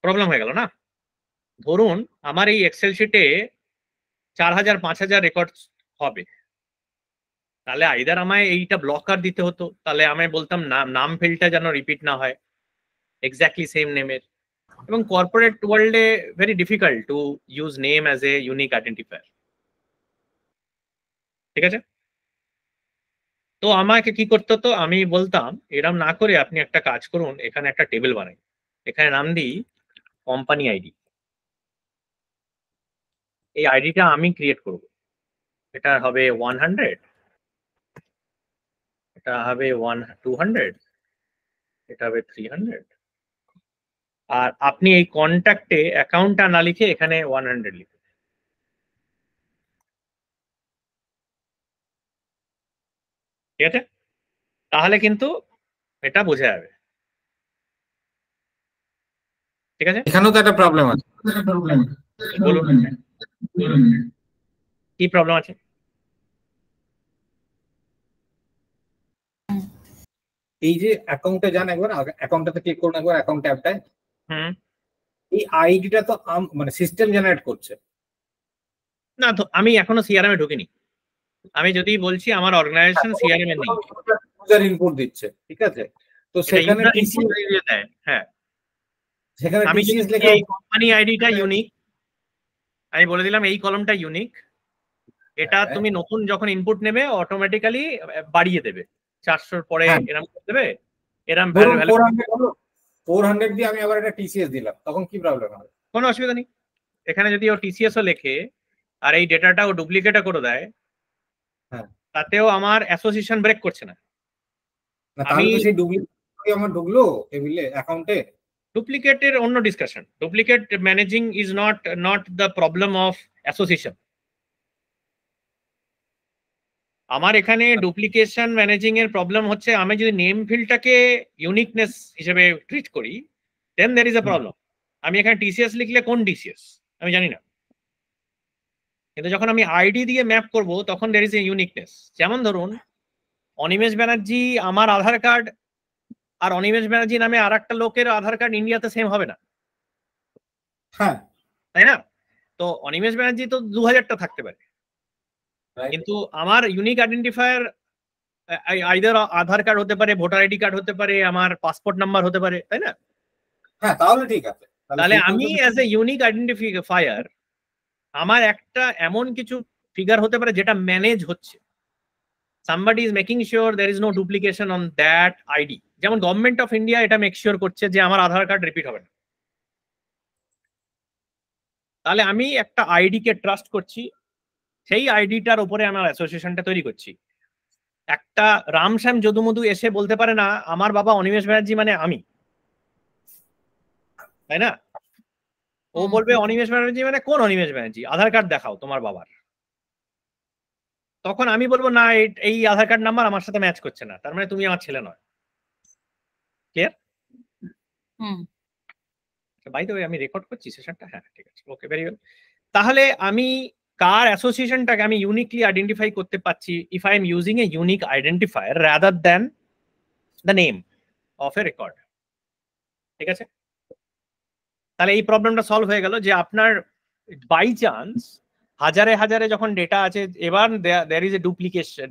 প্রবলেম হয়ে গেল না? ধরুন আমার এই এক্সেল শিটে 4000 5000 রেকর্ড হবে, তাহলে আইদার আমায় এইটা ব্লকার দিতে হতো, তাহলে আমি বলতাম নাম ফিল্ডটা যেন রিপিট না হয় এক্স্যাক্টলি সেম নেমের। এবং কর্পোরেট ওয়ার্ল্ডে very difficult to use name as a unique identifier. ঠিক আছে, তো আমাকে কি করতে হতো, আমি বলতাম এরম না করে আপনি একটা কাজ করুন, এখানে একটা টেবিল বানাই, এখানে নাম দিই কোম্পানি আইডি। এই আইডিটা আমি ক্রিয়েট করব, এটা হবে 100, এটা হবে 200, এটা হবে 300। আর আপনি এই কন্ট্যাক্টে অ্যাকাউন্টটা না লিখে এখানে 100 লিখুন। ঠিক আছে, তাহলে কিন্তু এটা বোঝা যাবে। ঠিক আছে, এখানেও তো একটা প্রবলেম আছে। বলুন কি প্রবলেম আছে। এই যে অ্যাকাউন্টে যান একবার, অ্যাকাউন্টটাতে ক্লিক করুন একবার, অ্যাকাউন্ট ট্যাবটায়। হুম, এই আইডিটা তো মানে সিস্টেম জেনারেট করছে না তো আমি এখনো সিআরএম এ ঢুকিনি। আমি যদি বলছি আমার অর্গানাইজেশন সিআরএম এ নেই, ইউজার ইনপুট দিচ্ছে, ঠিক আছে, তো সেখানে হ্যাঁ সেখানে আমি টিসিএস যদি লেখা এই কোম্পানি আইডিটা ইউনিক, আমি বলে দিলাম এই কলমটা ইউনিক, এটা হ্যাঁ। তুমি নতুন যখন ইনপুট নেবে অটোমেটিক্যালি বাড়িয়ে দেবে, 400 পরে হ্যাঁ। এরকম করে দেবে, এরকম ধরুন ভ্যালু 400 দিয়ে আমি আবার একটা টিসিএস দিলাম, তখন কি প্রবলেম হবে? কোনো অসুবিধা নেই। এখানে যদি ও টিসিএস ও লেখে আর এই ডেটাটা ও ডুপ্লিকেটও করে দেয়, হ্যাঁ, তাতেও আমার অ্যাসোসিয়েশন ব্রেক করছে না। না তাহলে তো সেই ডুপ্লিকেট আমার ঢুকলো টেবিলে, অ্যাকাউন্টে। ডুপ্লিকেটের অন্য discussion, duplicate managing is not the problem of association. আমার এখানে ডুপ্লিকেশন ম্যানেজিং এর প্রবলেম হচ্ছে আমি যদি নেম ফিল্ডটাকে ইউনিকনেস হিসেবে ট্রিট করি, দেন দের ইজ এ প্রবলেম। আমি এখানে টিসিএস লিখলে কোন টিসিএস আমি জানি না, কিন্তু যখন আমি আইডি দিয়ে ম্যাপ করব তখন দের ইজ এ ইউনিকনেস। যেমন ধরুন অনিমেষ ব্যানার্জি আমার আধার কার্ড আর অনিমেষ ব্যানার্জি নামে আর একটা লোকের আধার কার্ড ইন্ডিয়াতে সেম হবে না, হ্যাঁ, তাই না? তো অনিমেষ ব্যানার্জি তো 2000টা থাকতে পারে, কিন্তু আমার ইউনিক আইডেন্টিফায়ার আইদার আধার কার্ড হতে পারে, ভোটার আইডি কার্ড হতে পারে, আমার পাসপোর্ট নাম্বার হতে পারে, তাই না? হ্যাঁ, তাহলে ঠিক আছে। তাহলে আমি অ্যাজ এ ইউনিক আইডেন্টিফায়ার আমার একটা এমন কিছু ফিগার হতে পারে যেটা ম্যানেজ হচ্ছে, somebody is making sure there is no duplication on that ID। যেমন গভর্নমেন্ট অফ ইন্ডিয়া এটা মেক শিওর করছে যে আমার আধার কার্ড রিপিট হবে না। তাহলে আমি একটা আইডি কে ট্রাস্ট করছি, সেই আইডিটার উপরে আমার অ্যাসোসিয়েশনটা তৈরি করছি। একটা রামশ্যাম যদুমধু এসে বলতে পারে না আমার বাবা অনিমেষ ব্যানার্জি মানে আমি, তাই না? ও বলবে অনিমেষ ব্যানার্জি মানে কোন অনিমেষ ব্যানার্জি, আধার কার্ড দেখাও তোমার বাবার। তখন আমি বলবো না এই আধার কার্ড নাম্বার আমার সাথে ম্যাচ করছে না, তার মানে তুমি আমার ছেলে নয়। ক্লিয়ার? বাই দ্য ওয়ে আমি রেকর্ড করছি সেশনটা, হ্যাঁ ঠিক আছে, ওকে ভেরি ওয়েল। তাহলে আমি কার অ্যাসোসিয়েশনটাকে আমি ইউনিকলি আইডেন্টিফাই করতে পারছি if I am using a unique identifier rather than the name of A record. ঠিক আছে, তাহলে এই প্রবলেমটা সলভ হয়ে গেল যে আপনার বাই চান্স হাজারে হাজারে যখন ডেটা আছে, এবার দেয়ার ইজ এ ডুপ্লিকেশন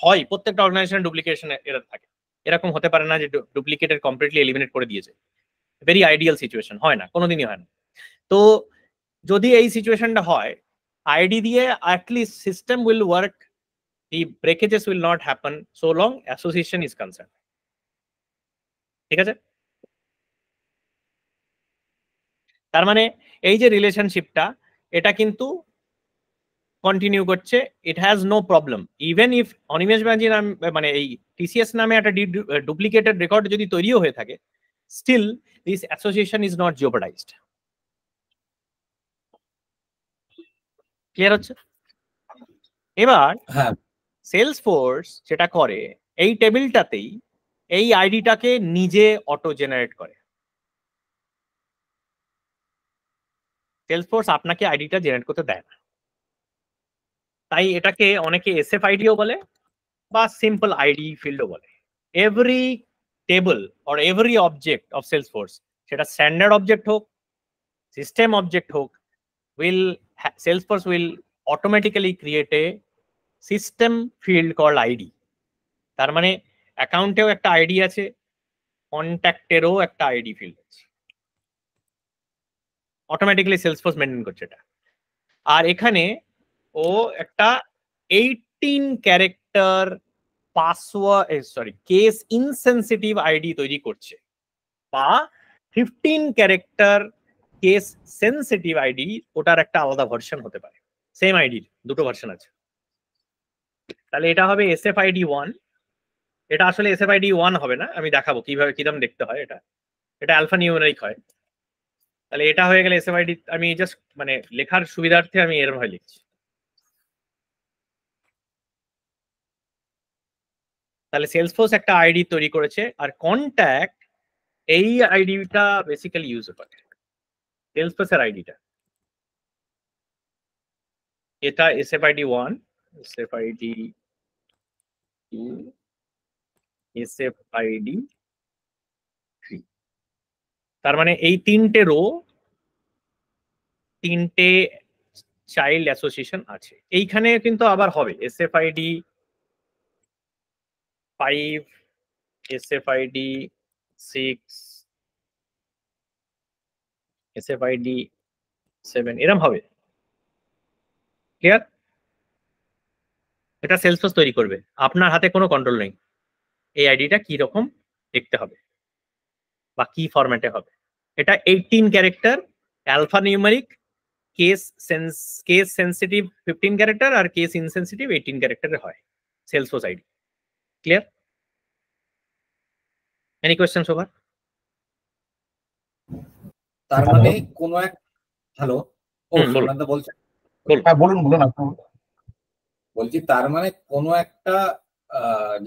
হয়, প্রত্যেকটা অর্গানাইজেশন ডুপ্লিকেশন এরর থাকে। এরকম হতে পারে না যে ডুপ্লিকেটের কমপ্লিটলি এলিমিনেট করে দিয়েছে, ভেরি আইডিয়াল সিচুয়েশন, হয় না, কোনোদিনই হয় না। তো যদি এই সিচুয়েশনটা হয়, আইডি দিয়ে at least system will work, the breakages will not happen so long association is concern. ঠিক আছে, তার মানে এই যে রিলেশনশিপটা এটা কিন্তু কন্টিনিউ করছে, it has no problem. Even if Animesh Banerjee নাম মানে এই টিসিএস নামে একটা ডুপ্লিকেটেড রেকর্ড যদি তৈরিও হয়ে থাকে, still this association is not jeopardised. Clear হচ্ছে? এবার সেলসফোর্স যেটা করে এই টেবিলটাতেই এই আইডিটাকে নিজে অটো জেনারেট করে। সেলসফোর্স আপনাকে আইডিটা জেনারেট করতে দেয় না, তাই এটাকে অনেকে এসএফ আইডিও বলে বা সিম্পল আইডি ফিল্ডও বলে। Every table or every object of Salesforce, সেটা স্ট্যান্ডার্ড অবজেক্ট হোক, সিস্টেম অবজেক্ট হোক, Salesforce will automatically create a system field call ID. তার মানে অ্যাকাউন্টেও একটা আইডি আছে, কন্ট্যাক্টেরও একটা আইডি ফিল্ড আছে, অটোমেটিক্যালি সেলসফোর্স মেনটেন করছে এটা। আর এখানে ও একটা 18 character password case insensitive ID তৈরি করছে, বা 15 ক্যারেক্টার কেস সেনসিটিভ আইডি, ওটার একটা আলাদা ভার্সন হতে পারে। সেম আইডির দুটো ভার্সন আছে। তাহলে এটা হবে SFID 1। এটা আসলে SFID 1 হবে না, আমি দেখাবো কিভাবে কিরকম দেখতে হয়। এটা আলফা নিউমেরিক হয়। তাহলে এটা হয়ে গেলে SFID, আমি জাস্ট মানে লেখার সুবিধার্থে আমি এরকম ভাবে লিখছি। তাহলে সেলসফোর্স একটা আইডি তৈরি করেছে, আর কন্ট্যাক্ট এই আইডিটা বেসিক্যালি ইউজ করে, সেলসফোর্সের আইডিটা। এটা SFID 1, SFID 2, SFID 3। তার মানে এই তিনটে রো, তিনটে চাইল্ড অ্যাসোসিয়েশন আছে। এইখানে কিন্তু আবার হবে SFID 5, SFID 6, SFID 7 এরকম হবে। ক্লিয়ার? এটা সেলসফোর্স তৈরি করবে, আপনার হাতে কোনো কন্ট্রোল নেই এই আইডিটা কি রকম দেখতে হবে বা কি ফরম্যাটে হবে। এটা 18 character alpha numeric, case sensitive 15 character আর কেস ইনসেনসিটিভ 18 ক্যারেক্টারের হয় Salesforce ID. Clear? Any question over? তার মানে কোনো এক হ্যালো ও সুমন্ত বলছেন, হ্যাঁ বলুন আপনি। বলছি তার মানে কোনো একটা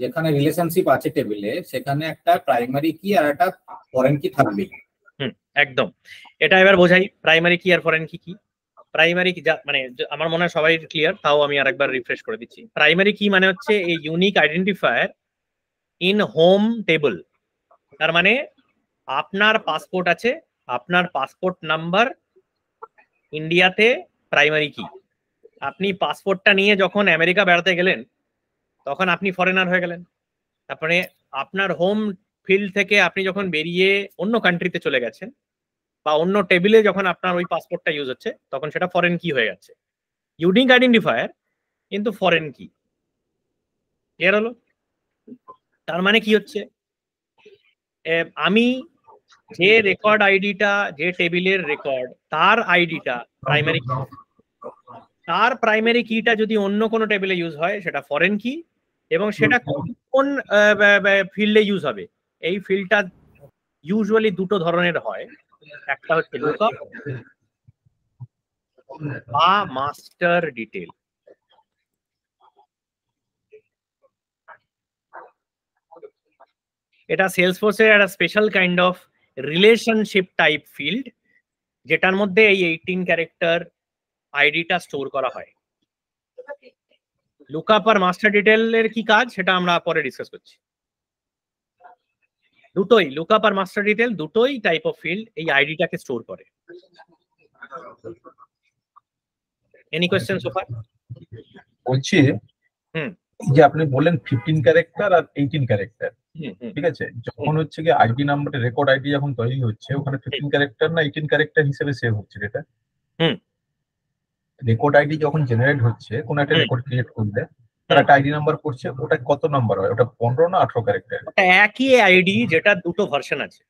যেখানে রিলেশনশিপ আছে টেবিলে, সেখানে একটা প্রাইমারি কি আর একটা ফরেন কি থাকবে। একদম। এটা এবার বোঝাই প্রাইমারি কি আর ফরেন কি। প্রাইমারি কি মানে আমার মনে হয় সবাই ক্লিয়ার, তাও আমি আরেকবার রিফ্রেশ করে দিচ্ছি। প্রাইমারি কি মানে হচ্ছে এই unique identifier in home table. তার মানে আপনার পাসপোর্ট আছে, আপনার পাসপোর্ট নাম্বার ইন্ডিয়াতে প্রাইমারি কি। আপনি পাসপোর্টটা নিয়ে যখন আমেরিকা বেড়াতে গেলেন তখন আপনি ফরেনার হয়ে গেলেন। তারপরে আপনার হোম ফিল্ড থেকে আপনি যখন বেরিয়ে অন্য কান্ট্রিতে চলে গেছেন বা অন্য টেবিলে যখন আপনার ওই পাসপোর্টটা ইউজ হচ্ছে তখন সেটা ফরেন কি হয়ে যাচ্ছে। ইউনিক আইডেন্টিফায়ার কিন্তু ফরেন কি। ক্লিয়ার হলো? তার মানে কি হচ্ছে, আমি যে রেকর্ড আইডিটা, যে টেবিলের রেকর্ড, তার আইডিটা প্রাইমারি কি, তার প্রাইমারি কিটা যদি অন্য কোনো টেবিলে ইউজ হয় সেটা ফরেন কি, এবং সেটা কোন ফিল্ডে ইউজ হবে। এই ফিল্ডটা ইউজুয়ালি দুটো ধরনের হয়, একটা হচ্ছে লুকআপ বা মাস্টার ডিটেল। এটা সেলসফোর্সের একটা special kind of relationship type field, যেটার মধ্যে এই 18 ক্যারেক্টার আইডিটা স্টোর করা হয়। লুকআপ আর মাস্টার ডিটেলের কি কাজ সেটা আমরা পরে ডিসকাস করছি। দুটোই লুকআপ আর মাস্টার ডিটেল দুটোই টাইপ অফ ফিল্ড এই আইডিটাকে স্টোর করে। Any question so far? বলছি যে আপনি বললেন 15 ক্যারেক্টার আর 18 ক্যারেক্টার, ঠিক আছে? যখন হচ্ছে কি আইডি নাম্বার রেকর্ড আইডি যখন তৈরি হচ্ছে ওখানে 15 ক্যারেক্টার না 18 ক্যারেক্টার হিসেবে সেভ হচ্ছে এটা? রেকর্ড আইডি যখন জেনারেট হচ্ছে কোন একটা রেকর্ড ক্রিয়েট করলে তার একটা আইডি নাম্বার করছে, ওটা কত নাম্বার হয়? ওটা 15 না 18 ক্যারেক্টার? ওটা একই আইডি যেটা দুটো ভার্সন আছে।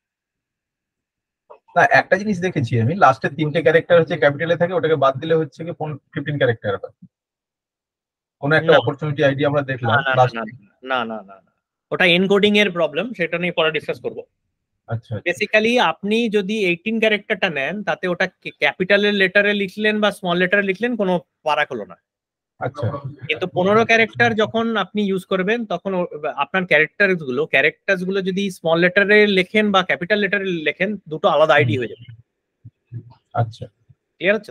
না একটা জিনিস দেখেছি আমি, লাস্টে 3টে ক্যারেক্টার হচ্ছে ক্যাপিটালে থাকে, ওটাকে বাদ দিলে হচ্ছে কি 15 ক্যারেক্টার হয়। কোন একটা অপরচুনিটি আইডি আমরা দেখলাম না, ওটা এনকোডিং এর প্রবলেম, সেটা নিয়ে পরে ডিসকাস করব। আচ্ছা, বেসিক্যালি আপনি যদি 18 ক্যারেক্টারটা নেন তাতে ওটা ক্যাপিটালের লেটারে লিখলেন বা স্মল লেটারে লিখলেন কোনো ফারাক হলো না। আচ্ছা, কিন্তু 15 ক্যারেক্টার যখন আপনি ইউজ করবেন তখন আপনার ক্যারেক্টারস গুলো যদি স্মল লেটারে লেখেন বা ক্যাপিটাল লেটারে লেখেন দুটো আলাদা আইডি হয়ে যাবে। আচ্ছা, ক্লিয়ার হচ্ছে?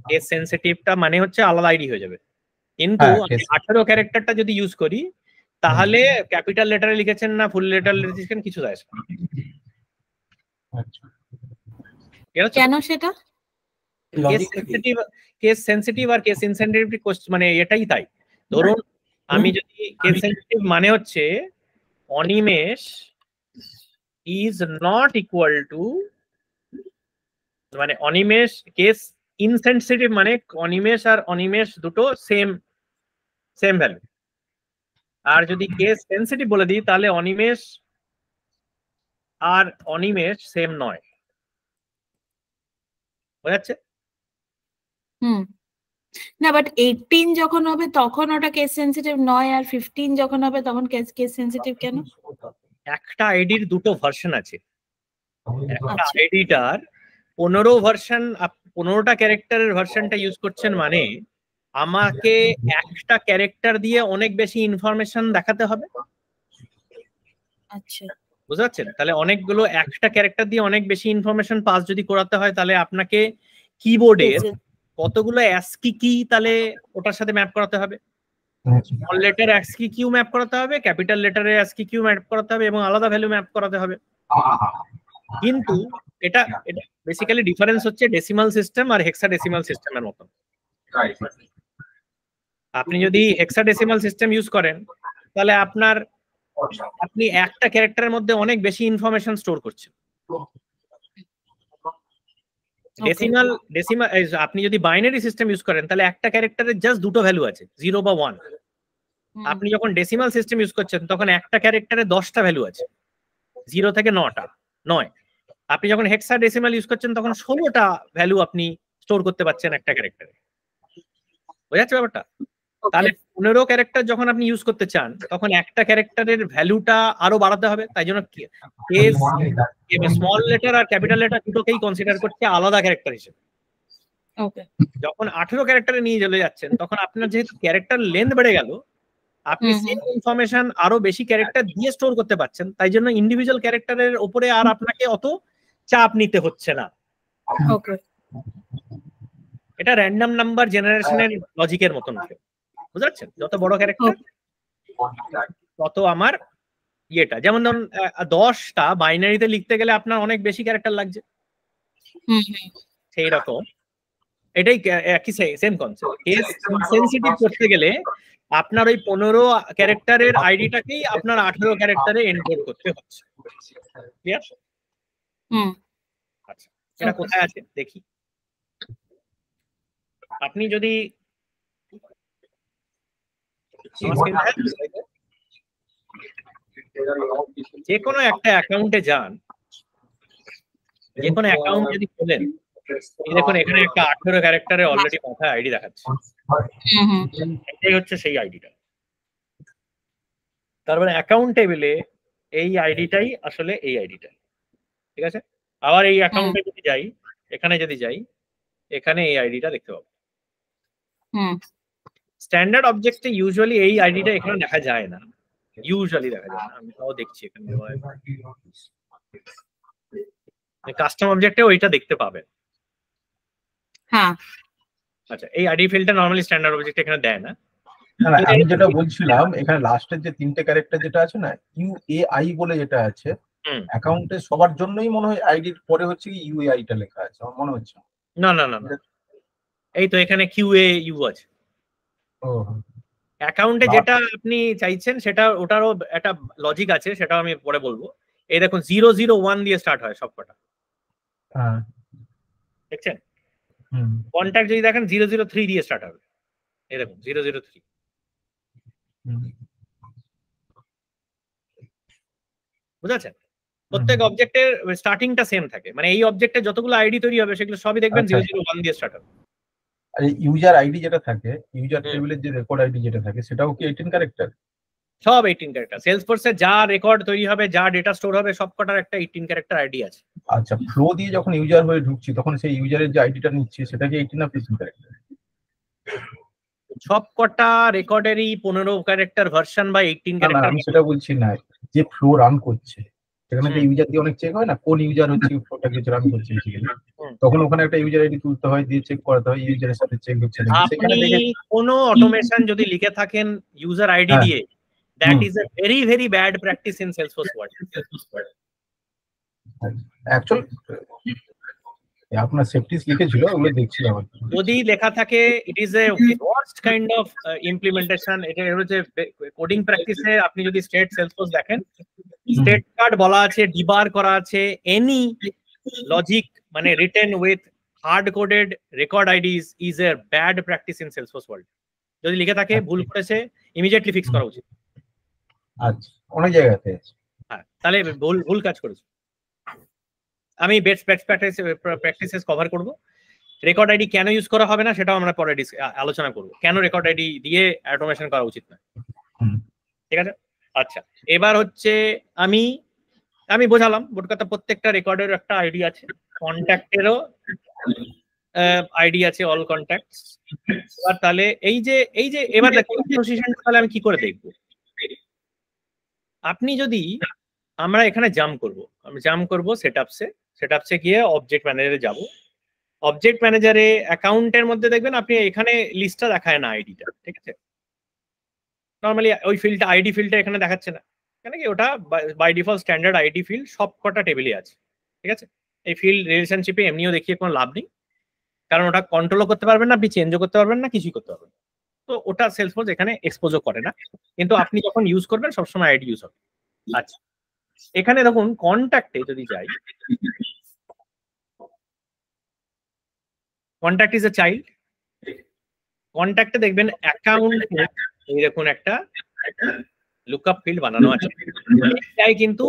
কেস সেনসিটিভটা মানে হচ্ছে আলাদা আইডি হয়ে যাবে। কিন্তু 18 ক্যারেক্টারটা যদি ইউজ করি তাহলে ক্যাপিটাল লেটারে লিখেছেন না ফুল লেটারে লিখেছেন কিছু যায় না। কেন সেটা? কেস সেনসিটিভ আর কেস ইনসেনসিটিভ মানে এটাই তাই। ধরুন আমি যদি কেস সেনসিটিভ মানে হচ্ছে Animesh is not equal to, মানে অনিমেষ, কেস ইনসেনসিটিভ মানে অনিমেষ আর অনিমেষ দুটো সেম ভ্যালু। আর যদি কেস সেনসিটিভ বলে দিই তাহলে অনিমেষ আর অনিমেষ সেম নয়। বোঝাচ্ছে? না, বাট 18 যখন হবে তখন ওটা কেস সেনসিটিভ নয়, আর 15 যখন হবে তখন কেস সেনসিটিভ কেন? একটা আইডির দুটো ভার্সন আছে। একটা আইডিটার 15 ভার্সন, 15টা ক্যারেক্টারের ভার্সনটা ইউজ করছেন মানে আমাকে একটা ক্যারেক্টার দিয়ে অনেক বেশি ইনফরমেশন দেখাতে হবে। আচ্ছা, বুঝতে পারছেন? তাহলে অনেকগুলো একটা ক্যারেক্টার দিয়ে অনেক বেশি ইনফরমেশন পাস যদি করাতে হয় তাহলে আপনাকে কিবোর্ডের কতগুলো অ্যাসকি কি তাহলে ওটার সাথে ম্যাপ করাতে হবে। স্মল লেটার অ্যাসকি কিউ ম্যাপ করাতে হবে, ক্যাপিটাল লেটারের অ্যাসকি কিউ ম্যাপ করাতে হবে এবং আলাদা ভ্যালু ম্যাপ করাতে হবে। কিন্তু এটা বেসিক্যালি ডিফারেন্স হচ্ছে ডেসিমাল সিস্টেম আর হেক্সাডেসিমাল সিস্টেমের মতো। আপনি যদি হেক্সাডেসিমাল সিস্টেম ইউজ করেন তাহলে আপনি একটা ক্যারেক্টারের মধ্যে অনেক বেশি ইনফরমেশন স্টোর করছেন। ডেসিমাল আপনি যদি বাইনারি সিস্টেম ইউজ করেন তাহলে একটা ক্যারেক্টারের জাস্ট দুটো ভ্যালু আছে, 0 বা 1। আপনি যখন ডেসিমাল সিস্টেম ইউজ করছেন তখন একটা ক্যারেক্টারের 10টা ভ্যালু আছে, 0 থেকে 9। আপনি যখন হেক্সাডেসিমাল ইউজ করছেন তখন 16টা ভ্যালু আপনি স্টোর করতে পারছেন একটা ক্যারেক্টারে। বোঝাচ্ছে ব্যাপারটা? তাহলে 15 ক্যারেক্টার যখন আপনি ইউজ করতে চান তখন একটা ক্যারেক্টারের ভ্যালুটা আরো বাড়াতে হবে। তাই জন্য স্মল লেটার আর ক্যাপিটাল লেটার দুটোকেই কনসিডার করছে আলাদা ক্যারেক্টার হিসেবে। যখন 18 ক্যারেক্টারে নিয়ে চলে যাচ্ছেন তখন আপনার যেহেতু ক্যারেক্টার লেন্থ বেড়ে গেল, আপনি সেম ইনফরমেশন আরো বেশি ক্যারেক্টার দিয়ে স্টোর করতে পারছেন। তাই জন্য ইন্ডিভিজুয়াল ক্যারেক্টারের উপরে আর আপনাকে অত চাপ নিতে হচ্ছে না। এটা র্যান্ডম নাম্বার জেনারেশনের লজিকের মতন। বুঝতে পারছেন? যত বড় ক্যারেক্টার তত আমার ইয়েটা, যেমন ধরুন 10টা বাইনারিতে লিখতে গেলে আপনার অনেক বেশি ক্যারেক্টার লাগছে, সেই রকম এটাই একই সেম কনসেপ্ট। কেস সেনসিটিভ করতে গেলে আপনার ওই 15 ক্যারেক্টারের আইডিটাকেই আপনার 18 ক্যারেক্টারে এনকোড করতে হচ্ছে। ক্লিয়ার? আচ্ছা, এটা কোথায় আছে দেখি। আপনি যদি যে কোনো একটা অ্যাকাউন্টে যান, যে কোনো অ্যাকাউন্ট যদি খোলেন, দেখুন এখানে একটা 18 ক্যারেক্টারে অলরেডি মাথায় আইডি দেখাচ্ছে। এটাই হচ্ছে সেই আইডিটা। তারপরে অ্যাকাউন্ট টেবিলে এই আইডিটাই আসলে এই আইডিটা। ঠিক আছে? আবার এই অ্যাকাউন্টে যদি যাই, এখানে যদি যাই, এখানে এই আইডিটা দেখতে পাবো। স্ট্যান্ডার্ড অবজেক্টে ইউজুয়ালি এই আইডিটা এখানে দেখা যায় না, ইউজুয়ালি দেখা যায় না। আমি তাও দেখছি এখানে কাস্টম অবজেক্টে ওইটা দেখতে পাবেন। হ্যাঁ, আচ্ছা, এই আইডি ফিল্ডটা নরমালি স্ট্যান্ডার্ড অবজেক্ট এখানে দেয় না। আমি যেটা বলছিলাম এখানে লাস্টের যে 3টে ক্যারেক্টার যেটা আছে না, ইউএআই বলে যেটা আছে অ্যাকাউন্টে সবার জন্যই মনে হয় আইডির পরে হচ্ছে কি ইউএআই টা লেখা আছে আমার মনে হচ্ছে। না, এই তো এখানে কিউএইউ আছে। অ্যাকাউন্টে যেটা আপনি চাইছেন সেটা ওটারও একটা লজিক আছে, সেটা আমি পরে বলবো। এই দেখুন 001 দিয়ে স্টার্ট হয় সবকটা। হ্যাঁ, দেখছেন? কন্ট্যাক্ট যদি দেখেন 003 দিয়ে স্টার্ট হবে। এই দেখুন 003। বুঝাচ্ছেন? প্রত্যেক অবজেক্টের স্টার্টিংটা সেম থাকে, মানে এই অবজেক্টে যতগুলো আইডি তৈরি হবে সেগুলো সবই দেখবেন 001 দিয়ে স্টার্ট হবে। আর ইউজার আইডি যেটা থাকে, ইউজার টেবিলের যে রেকর্ড আইডি যেটা থাকে সেটাও কি 18 ক্যারেক্টার? সব 18 ক্যারেক্টার। সেলসফোর্সে যা রেকর্ড তৈরি হবে, যা ডেটা স্টোর হবে, সবকটার একটা 18 ক্যারেক্টার আইডি আছে। আচ্ছা, ফ্লো দিয়ে যখন ইউজার হয়ে ঢুকছি তখন সেই ইউজারের যে আইডিটা নিচ্ছে সেটা কি 18 না 15 ক্যারেক্টার? সবকটা রেকর্ডেরই 15 ক্যারেক্টার ভার্সন বা 18 ক্যারেক্টার। আমি সেটা বলছি না, যে ফ্লো রান করছে সেখানে যে ইউজার দিয়ে অনেক চেক হয় না, কোন ইউজার হচ্ছে ফ্লোটাকে রান করছে, তখন ওখানে একটা ইউজার আইডি তুলতে হয়, দিয়ে চেক করাতে হয় ইউজারের সাথে চেক হচ্ছে না। আপনি কোনো অটোমেশন যদি লিখে থাকেন ইউজার আইডি দিয়ে, that is a very very bad practice in Salesforce world. আপনার সেফটিস লিখেছিল, ওগুলো দেখছিলাম। যদি লেখা থাকে it is a worst kind of implementation. এটা হচ্ছে কোডিং প্র্যাকটিসে আপনি যদি স্টেট সেলসফোর্স দেখেন, স্টেট কার্ড বলা আছে, ডিবার করা আছে, এনি লজিক মানে written with hard coded record IDs is a bad practice in Salesforce world. যদি লিখে থাকে ভুল করেছে, ইমিডিয়েটলি ফিক্স করা উচিত। আচ্ছা, অনেক জায়গাতে আছে। হ্যাঁ, তাহলে ভুল কাজ করেছে। আমি বেস্ট প্র্যাকটিসেস কভার করব। রেকর্ড আইডি কেন ইউজ করা হবে না সেটাও আমরা পরে আলোচনা করব, কেন রেকর্ড আইডি দিয়ে অটোমেশন করা উচিত না। ঠিক আছে, আচ্ছা এবার হচ্ছে আমি বোঝালাম মোট কথা প্রত্যেকটা রেকর্ডের একটা আইডি আছে, কন্ট্যাক্টেরও আইডি আছে, অল কন্ট্যাক্টস। এবার তাহলে এই যে এবার দেখুন অ্যাসোসিয়েশনটা তাহলে আমি কি করে দেখবো। আপনি যদি আমরা এখানে জাম্প করব সেটআপসে গিয়ে অবজেক্ট ম্যানেজারে যাব। অবজেক্ট ম্যানেজারে অ্যাকাউন্টের মধ্যে দেখবেন আপনি এখানে লিস্টটা দেখায় না আইডিটা, ঠিক আছে। নর্মালি ওই ফিল্ডটা আইডি ফিল্ডটা এখানে দেখাচ্ছে না, কেন কি ওটা by default standard ID field সব কটা টেবিলে আছে, ঠিক আছে। এই ফিল্ড রিলেশনশিপে এমনিও দেখিয়ে কোনো লাভ নেই, কারণ ওটা কন্ট্রোলও করতে পারবেন না, আপনি চেঞ্জও করতে পারবেন না, কিছুই করতে পারবেন না। তো ওটা সেলসফোর্স এখানে এক্সপোজও করে না, কিন্তু আপনি যখন ইউজ করবেন সবসময় আইডি ইউজ হবে। আচ্ছা, এখানে দেখুন কন্ট্যাক্টে যদি যাই, কন্ট্যাক্ট ইজ এ চাইল্ড। কন্ট্যাক্টে দেখবেন অ্যাকাউন্ট, এই দেখুন একটা লুকআপ ফিল্ড বানানো আছে, তাই কিন্তু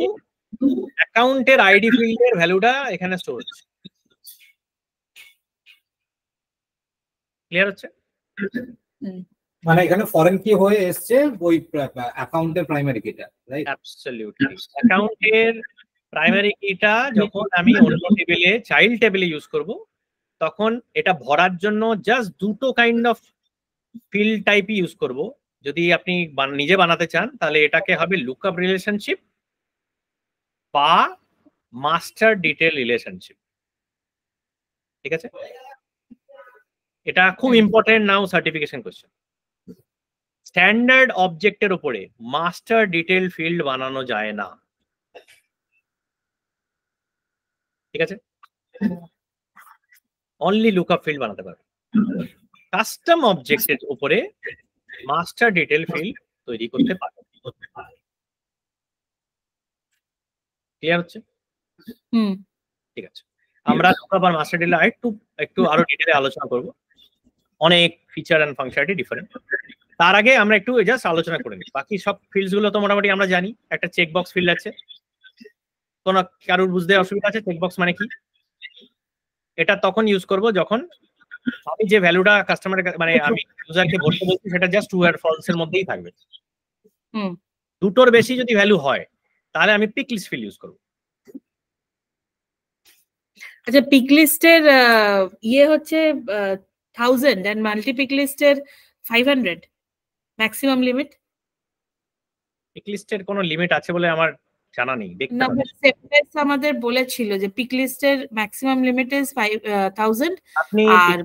অ্যাকাউন্টের আইডি ফিল্ডের ভ্যালুটা এখানে স্টোর হচ্ছে। ক্লিয়ার হচ্ছে? মানে এখানে ফরেন কি হয়ে এসছে ওই অ্যাকাউন্টের প্রাইমারি কিটা, রাইট? অ্যাবসলিউটলি। অ্যাকাউন্টের প্রাইমারি কিটা যখন আমি অন্য টেবিলে চাইল্ড টেবিলে ইউজ করব, তখন এটা ভরার জন্য জাস্ট দুটো কাইন্ড অফ ফিল্ড টাইপই ইউজ করব। যদি আপনি নিজে বানাতে চান তাহলে এটাকে হবে লুকআপ রিলেশনশিপ বা মাস্টার ডিটেল রিলেশনশিপ, ঠিক আছে। এটা খুব ইম্পর্টেন্ট নাও সার্টিফিকেশন কোশ্চেন। স্ট্যান্ডার্ড অবজেক্টের উপরে মাস্টার ডিটেল ফিল্ড বানানো যায় না, ঠিক আছে। অনলি লুকআপ ফিল্ড বানাতে পারবে। কাস্টম অবজেক্টের উপরে মাস্টার ডিটেল ফিল্ড তৈরি করতে পারবে। ক্লিয়ার হচ্ছে? ঠিক আছে, আমরা লুকআপ আর মাস্টার ডিটেল একটু আরো ডিটেলে আলোচনা করব। অনেক ফিচার এন্ড ফাংশনালিটি ডিফারেন্ট। তার আগে আমরা একটু জাস্ট আলোচনা করে নিই। বাকি সব ফিল্ডস গুলো তো মোটামুটি আমরা জানি। একটা চেকবক্স ফিল্ড আছে, কোন কারোর বুঝতে অসুবিধা আছে চেকবক্স মানে কি? এটা তখন ইউজ করব যখন আমি যে ভ্যালুটা কাস্টমারের মানে আমি ইউজারকে ভরতে বলছি সেটা জাস্ট ট্রু আর ফলস এর মধ্যেই থাকবে। দুটোর বেশি যদি ভ্যালু হয় তাহলে আমি পিক লিস্ট ফিল্ড ইউজ করব। আচ্ছা, পিক লিস্টের ইয়ে হচ্ছে 1000 এন্ড মাল্টি পিক লিস্টের 500 ম্যাক্সিমাম লিমিট। পিক লিস্টের কোনো লিমিট আছে বলে আমার জানা নেই, দেখতে না, হবে। সেপটেস আমাদের বলেছিল যে পিক লিস্টের ম্যাক্সিমাম লিমিট ইজ 5000। আপনি আর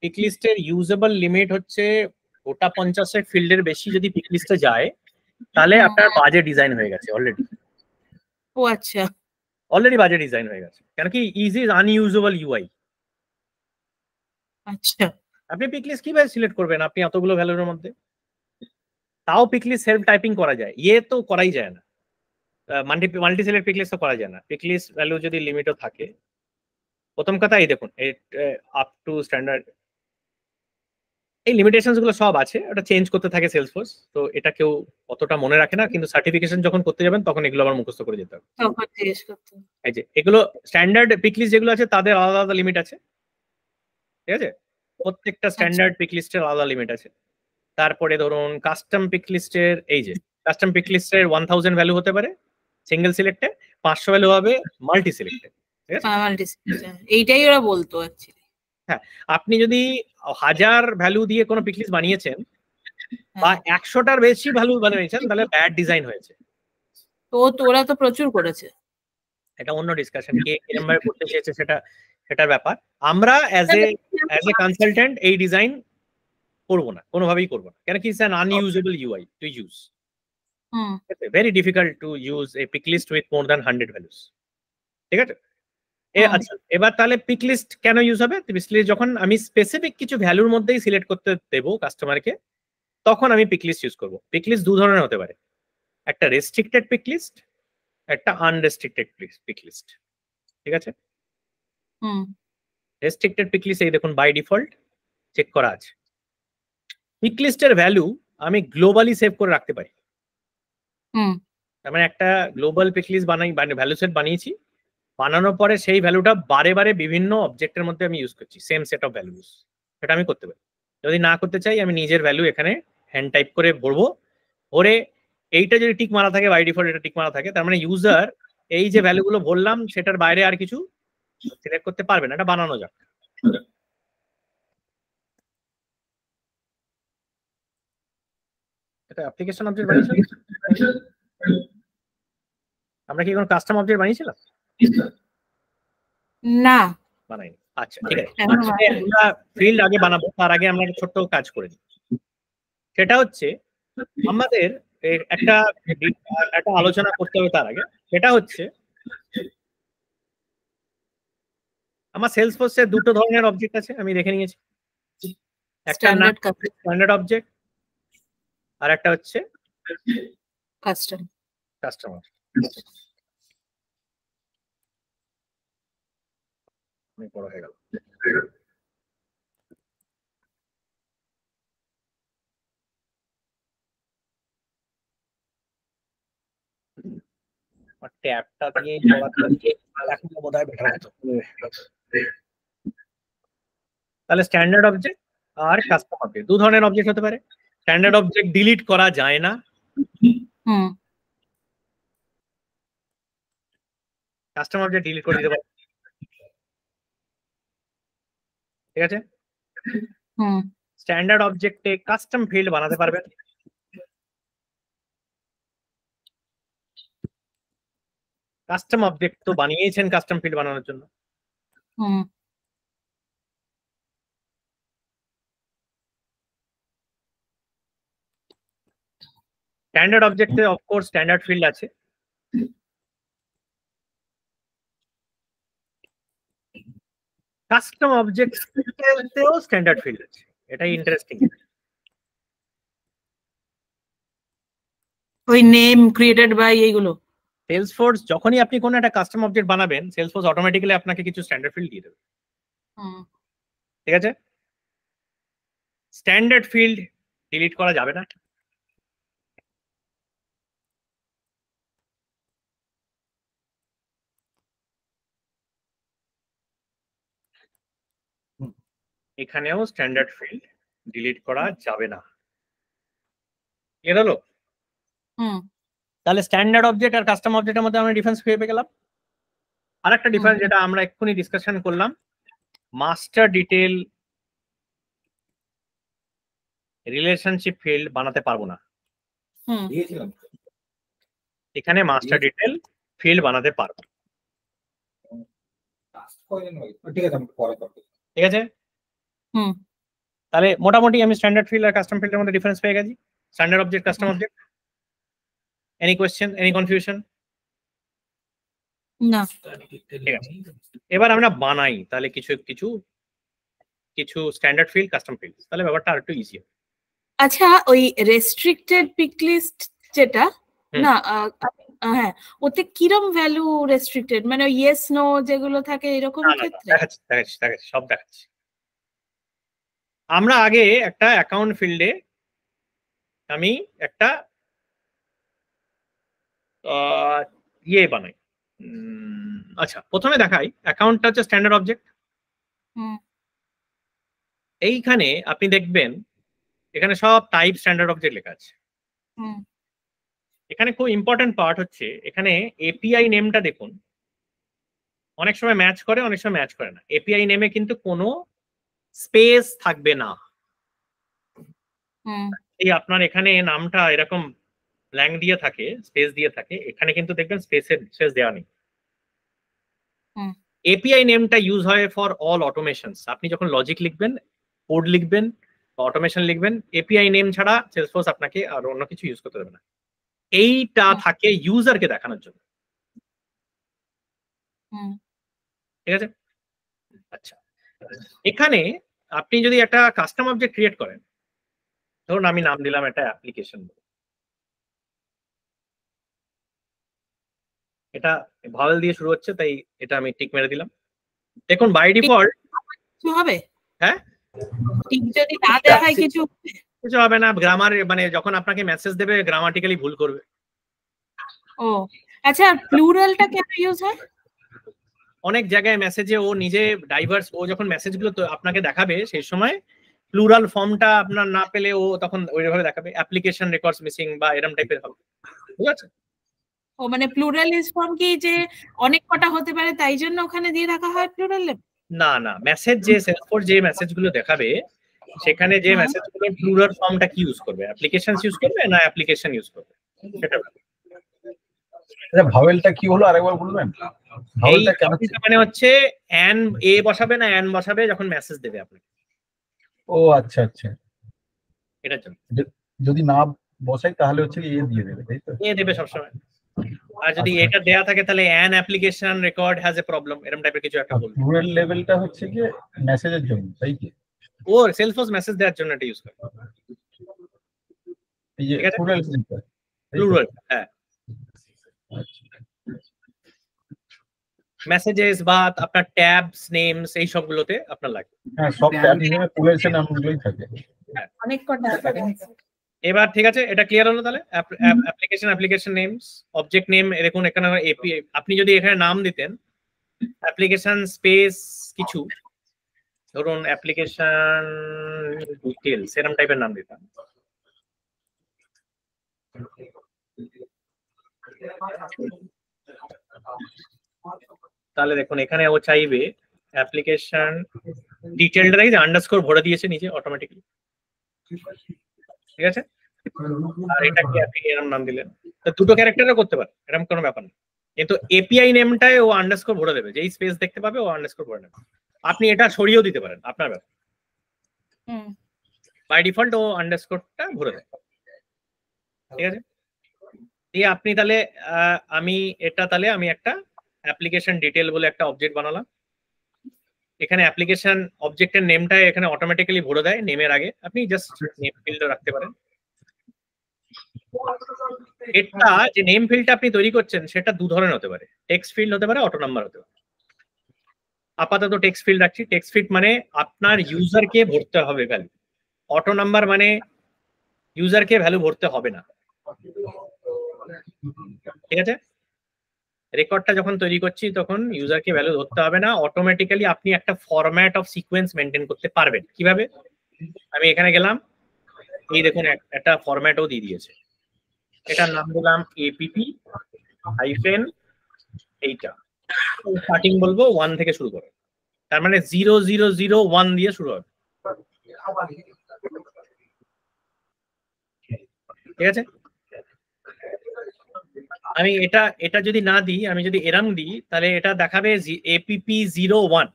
পিক লিস্টের ইউজেবল লিমিট হচ্ছে গোটা 50 ফিল্ডের বেশি যদি পিক লিস্টে যায় তাহলে আপনার বাজে ডিজাইন হয়ে গেছে অলরেডি। ও আচ্ছা, অলরেডি বাজে ডিজাইন হয়ে গেছে, কেন কি ইজ আনইউজেবল ইউআই। আচ্ছা, আপনি পিক লিস্ট কিভাবে সিলেক্ট করবেন আপনি এতগুলো ভ্যালুর মধ্যে? তাও পিক লিস্ট সেলফ টাইপিং করা যায়, ইয়ে তো করাই যায় না। মাল্টি সিলেক্ট পিক লিস্ট তো করা যায় না। পিক লিস্ট ভ্যালু যদি লিমিটও থাকে, প্রথম কথা এই দেখুন আপ টু স্ট্যান্ডার্ড এই লিমিটেশনস গুলো সব আছে, ওটা চেঞ্জ করতে থাকে সেলসফোর্স। তো এটা কেউ অতটা মনে রাখে না, কিন্তু সার্টিফিকেশন যখন করতে যাবেন তখন এগুলো আবার মুখস্থ করে যেতে হবে। তখন জিজ্ঞেস করতে হবে। এই যে এগুলো স্ট্যান্ডার্ড পিক লিস্ট যেগুলো আছে তাদের আলাদা আলাদা লিমিট আছে, ঠিক আছে। প্রত্যেকটা স্ট্যান্ডার্ড পিক লিস্টের আলাদা লিমিট আছে। তারপরে ধরুন কাস্টম পিক লিস্টের, এই যে কাস্টম পিক লিস্টের 1000 ভ্যালু হতে পারে সিঙ্গেল সিলেক্টে, 500 ভ্যালু হবে মাল্টি সিলেক্টে, ঠিক আছে। এইটাই ওরা বলতো অ্যাকচুয়ালি। হ্যাঁ, আপনি যদি 1000 ভ্যালু দিয়ে কোনো পিক লিস্ট বানিয়েছেন বা 100টার বেশি ভ্যালু বানিয়েছেন তাহলে ব্যাড ডিজাইন হয়েছে। তো ওরা তো প্রচুর করেছে, এটা অন্য ডিসকাশন, কে কিরকম ভাবে করতে চেয়েছে সেটার ব্যাপার। আমরা অ্যাজ এ কনসালটেন্ট এই ডিজাইন করবো না, কোনোভাবেই করবো না, কেন কি it's an unusable UI to use. Very difficult to use a pick list with more than 100 values, ঠিক আছে। আচ্ছা, এবার তাহলে পিক লিস্ট কেন ইউজ হবে? যখন আমি স্পেসিফিক কিছু ভ্যালুর মধ্যেই সিলেক্ট করতে দেবো কাস্টমারকে, তখন আমি পিক লিস্ট ইউজ করবো। পিক লিস্ট দু ধরনের হতে পারে, একটা রেস্ট্রিক্টেড পিক লিস্ট, একটা আনরেস্ট্রিক্টেড পিক লিস্ট। ঠিক আছে? রেস্ট্রিক্টেড পিক লিস্ট এই দেখুন বাই ডিফল্ট চেক করা আছে। পিক লিস্টের ভ্যালু আমি গ্লোবালি সেভ করে রাখতে পারি। তার মানে একটা global pick list value set বানিয়েছি, বানানোর পরে সেই ভ্যালুটা বারে বারে বিভিন্ন অবজেক্টের মধ্যে আমি ইউজ করছি, সেম সেট অফ ভ্যালুস। সেটা আমি করতে পারি। যদি না করতে চাই, আমি নিজের ভ্যালু এখানে হ্যান্ড টাইপ করে ভরবো, ভরে এইটা যদি টিক মারা থাকে, বাই ডিফল্ট এটা টিক মারা থাকে, তার মানে ইউজার এই যে ভ্যালুগুলো ভরলাম সেটার বাইরে আর কিছু সিলেক্ট করতে পারবে না। এটা বানানো যাক। এটা অ্যাপ্লিকেশন অবজেক্ট বানিয়েছিলাম আমরা, কি কোনো কাস্টম অবজেক্ট বানিয়েছিলাম? না, বানাইনি। আচ্ছা, ঠিক আছে। আমরা ফিল্ড আগে বানাবো, তার আগে আমরা একটা ছোট্ট কাজ করে নিই। সেটা হচ্ছে আমাদের একটা আলোচনা করতে হবে তার আগে। সেটা হচ্ছে আমার সেলসফোর্সে দুটো ধরনের অবজেক্ট আছে, আমি দেখে নিয়েছি। একটা স্ট্যান্ডার্ড অবজেক্ট, আর একটা হচ্ছে কাস্টমার। অনেক বড় হয়ে গেল। ট্যাবটা দিয়ে বোধহয় বেটার হতো। তাহলে স্ট্যান্ডার্ড অবজেক্ট আর কাস্টম অবজেক্ট দু ধরনের অবজেক্ট হতে পারে। স্ট্যান্ডার্ড অবজেক্ট ডিলিট করা যায় না, কাস্টম অবজেক্ট ডিলিট করে দিতে পারে। ঠিক আছে? স্ট্যান্ডার্ড অবজেক্টে কাস্টম ফিল্ড বানাতে পারবেন। কাস্টম অবজেক্ট তো বানিয়েছেন কাস্টম ফিল্ড বানানোর জন্য। স্ট্যান্ডার্ড অবজেক্টে অফকোর্স স্ট্যান্ডার্ড ফিল্ড আছে। কাস্টম অবজেক্টেও স্ট্যান্ডার্ড ফিল্ড আছে। এটাই ইন্টারেস্টিং। ওই নেম ক্রিয়েটেড বাই এইগুলো। সেলসফোর্স যখনই আপনি কোনো একটা কাস্টম অবজেক্ট বানাবেন, সেলসফোর্স অটোমেটিক্যালি আপনাকে কিছু স্ট্যান্ডার্ড ফিল্ড দিয়ে দেবে। ঠিক আছে? স্ট্যান্ডার্ড ফিল্ড ডিলিট করা যাবে না। এখানেও স্ট্যান্ডার্ড ফিল্ড ডিলিট করা যাবে না। এর হলো তাহলে স্ট্যান্ডার্ড অবজেক্ট আর কাস্টম অবজেক্টের মধ্যে আমরা ডিফারেন্স পেয়ে গেলাম। আর একটা ডিফারেন্স যেটা আমরা এক্ষুনি ডিসকাশন করলাম, মাস্টার ডিটেল রিলেশনশিপ ফিল্ড বানাতে পারবো না। এখানে মাস্টার ডিটেল ফিল্ড বানাতে পারবো। ঠিক আছে? তাহলে মোটামুটি আমি স্ট্যান্ডার্ড ফিল্ড আর কাস্টম ফিল্ডের মধ্যে ডিফারেন্স পেয়ে গেছি। Standard object, custom object. Any question, any confusion? না। ঠিক আছে, এবার আমরা বানাই তাহলে কিছু কিছু কিছু স্ট্যান্ডার্ড ফিল্ড, কাস্টম ফিল্ড। তাহলে ব্যাপারটা আরেকটু ইজি হবে। আচ্ছা, ওই রেস্ট্রিক্টেড পিক লিস্ট যেটা না, হ্যাঁ, ওতে কিরম ভ্যালু রেস্ট্রিক্টেড, মানে ইয়েস নো যেগুলো থাকে এরকম ক্ষেত্রে? দেখাচ্ছি সব দেখাচ্ছি। আমরা আগে একটা অ্যাকাউন্ট ফিল্ডে আমি একটা ইয়ে বানাই। আচ্ছা, প্রথমে দেখাই অ্যাকাউন্টটা হচ্ছে স্ট্যান্ডার্ড অবজেক্ট। এইখানে আপনি দেখবেন এখানে সব টাইপ স্ট্যান্ডার্ড অবজেক্ট লেখা আছে। এখানে খুব ইম্পর্টেন্ট পার্ট হচ্ছে এখানে এপিআই নেমটা দেখুন, অনেক সময় ম্যাচ করে, অনেক সময় ম্যাচ করে না। এপিআই নেমে কিন্তু কোনো স্পেস থাকবে না। এই আপনার এখানে নামটা এরকম ব্ল্যাঙ্ক দিয়ে থাকে, স্পেস দিয়ে থাকে, এখানে কিন্তু দেখবেন স্পেস দেওয়া নেই। এপিআই নেমটা ইউজ হয় ফর অল অটোমেশনস। আপনি যখন লজিক লিখবেন, কোড লিখবেন বা অটোমেশন লিখবেন, এপিআই নেম ছাড়া সেলসফোর্স আপনাকে আর অন্য কিছু ইউজ করতে দেবে না। এইটা থাকে ইউজারকে দেখানোর জন্য। ঠিক আছে? আচ্ছা, এখানে আপনি যদি একটা কাস্টম অবজেক্ট ক্রিয়েট করেন, ধরুন আমি নাম দিলাম একটা অ্যাপ্লিকেশন, এটা ভাওয়েল দিয়ে শুরু হচ্ছে তাই এটা আমি টিক মেরে দিলাম। দেখুন বাই ডিফল্ট কিছু হবে? হ্যাঁ, ঠিক যদি না দেওয়া হয় কিছু কিছু হবে না, গ্রামার মানে যখন আপনাকে মেসেজ দেবে গ্রামাটিক্যালি ভুল করবে। ও আচ্ছা, প্লুরালটা কেন ইউজ হয়? অনেক জায়গায় মেসেজে ও নিজে ডাইভার্স, ও যখন মেসেজগুলো তো আপনাকে দেখাবে সেই সময় প্লুরাল ফর্মটা আপনার না পেলে ও তখন ওইভাবে দেখাবে অ্যাপ্লিকেশন রেকর্ডস মিসিং বা এরকম টাইপের হবে, ঠিক আছে? ও মানে প্লুরালিস্ট ফর্ম কি যে অনেক কটা হতে পারে তাই জন্য ওখানে দিয়ে রাখা হয় প্লুরাল? না না, মেসেজ যে সেলফোর্স যে মেসেজগুলো দেখাবে সেখানে যে মেসেজগুলো প্লুরাল ফর্মটা কি ইউজ করবে, অ্যাপ্লিকেশনস ইউজ করবে না অ্যাপ্লিকেশন ইউজ করবে সেটা। আচ্ছা ভাওয়েলটা কি হলো আরেকবার বলবেন? ভাওয়েলটা কেন? মানে হচ্ছে অ্যান এ বসাবে না অ্যান বসাবে যখন মেসেজ দেবে আপনাকে। ও আচ্ছা আচ্ছা, এটার জন্য যদি না বসাই তাহলে হচ্ছে এ দিয়ে দেবে, তাই তো? এ দেবে সবসময়। আর যদি এটা দেয়া থাকে তাহলে an application record has a problem, এরকম টাইপের কিছু একটা বলবে। প্লুরাল লেভেলটা হচ্ছে কি মেসেজের জন্য, তাই কি? ও সেলফোর্স মেসেজ দেওয়ার জন্য এটা ইউজ করে। এই যে প্লুরাল সিনটা, প্লুরাল, হ্যাঁ, মেসেজেস বা আপনার ট্যাবস নেমস এই সবগুলোতে আপনার লাগবে। হ্যাঁ, সব ট্যাব নেমে প্লুরাল নামগুলোই থাকে। অনেক কটা এবার ঠিক আছে, এটা ক্লিয়ার হলো। তাহলে অ্যাপ্লিকেশন নেমস, অবজেক্ট নেম, দেখুন এখানে এপিআই, আপনি যদি এখানে নাম দিতেন অ্যাপ্লিকেশন স্পেস কিছু, ধরুন অ্যাপ্লিকেশন ডিটেইলস এরকম টাইপের নাম দিতাম, তাহলে দেখুন এখানে ও চাইবে অ্যাপ্লিকেশন ডিটেইলটা দেখি আন্ডারস্কোর ভরে দিয়েছে নিচে অটোমেটিক্যালি, ঠিক আছে? আর এটা কি আপনি এরকম নাম দিলেন, তো দুটো ক্যারেক্টারও করতে পারে, এরকম কোনো ব্যাপার না। কিন্তু এপিআই নেমটায় ও আন্ডারস্কোর ভরে দেবে, যেই স্পেস দেখতে পাবে ও আন্ডারস্কোর ভরে নেবে। আপনি এটা সরিয়েও দিতে পারেন, আপনার ব্যাপার। বাই ডিফল্ট ও আন্ডারস্কোরটা ভরে দেয়, ঠিক আছে? দিয়ে আপনি তাহলে আমি একটা অ্যাপ্লিকেশন ডিটেইল বলে একটা অবজেক্ট বানালাম। এখানে অ্যাপ্লিকেশন অবজেক্টের নেমটা এখানে অটোমেটিক্যালি ভরে দেয় নেমের আগে, আপনি জাস্ট নেম ফিল্ডও রাখতে পারেন। এটা যে নেম ফিল্ডটা আপনি তৈরি করছেন সেটা দু ধরনের হতে পারে, টেক্সট ফিল্ড হতে পারে, অটো নাম্বার হতে পারে। আপাতত টেক্সট ফিল্ড রাখছি। টেক্সট ফিল্ড মানে আপনার ইউজারকে ভরতে হবে ভ্যালু, অটো নাম্বার মানে ইউজারকে ভ্যালু ভরতে হবে না, ঠিক আছে? রেকর্ডটা যখন তৈরি করছি তখন ইউজারকে ভ্যালু ধরতে হবে না, অটোমেটিক্যালি আপনি একটা ফরম্যাট অফ সিকোয়েন্স মেনটেন করতে পারবেন। কিভাবে? আমি এখানে গেলাম, এই দেখুন একটা ফরম্যাটও দিয়ে দিয়েছে, এটার নাম দিলাম এপিপি হাইফেন এইটা, স্টার্টিং বলবো 1 থেকে শুরু করে, তার মানে 0001 দিয়ে শুরু হবে, ঠিক আছে? আমি এটা যদি না দিই, আমি যদি এরম দিই তাহলে এটা দেখাবে এপিপি 01,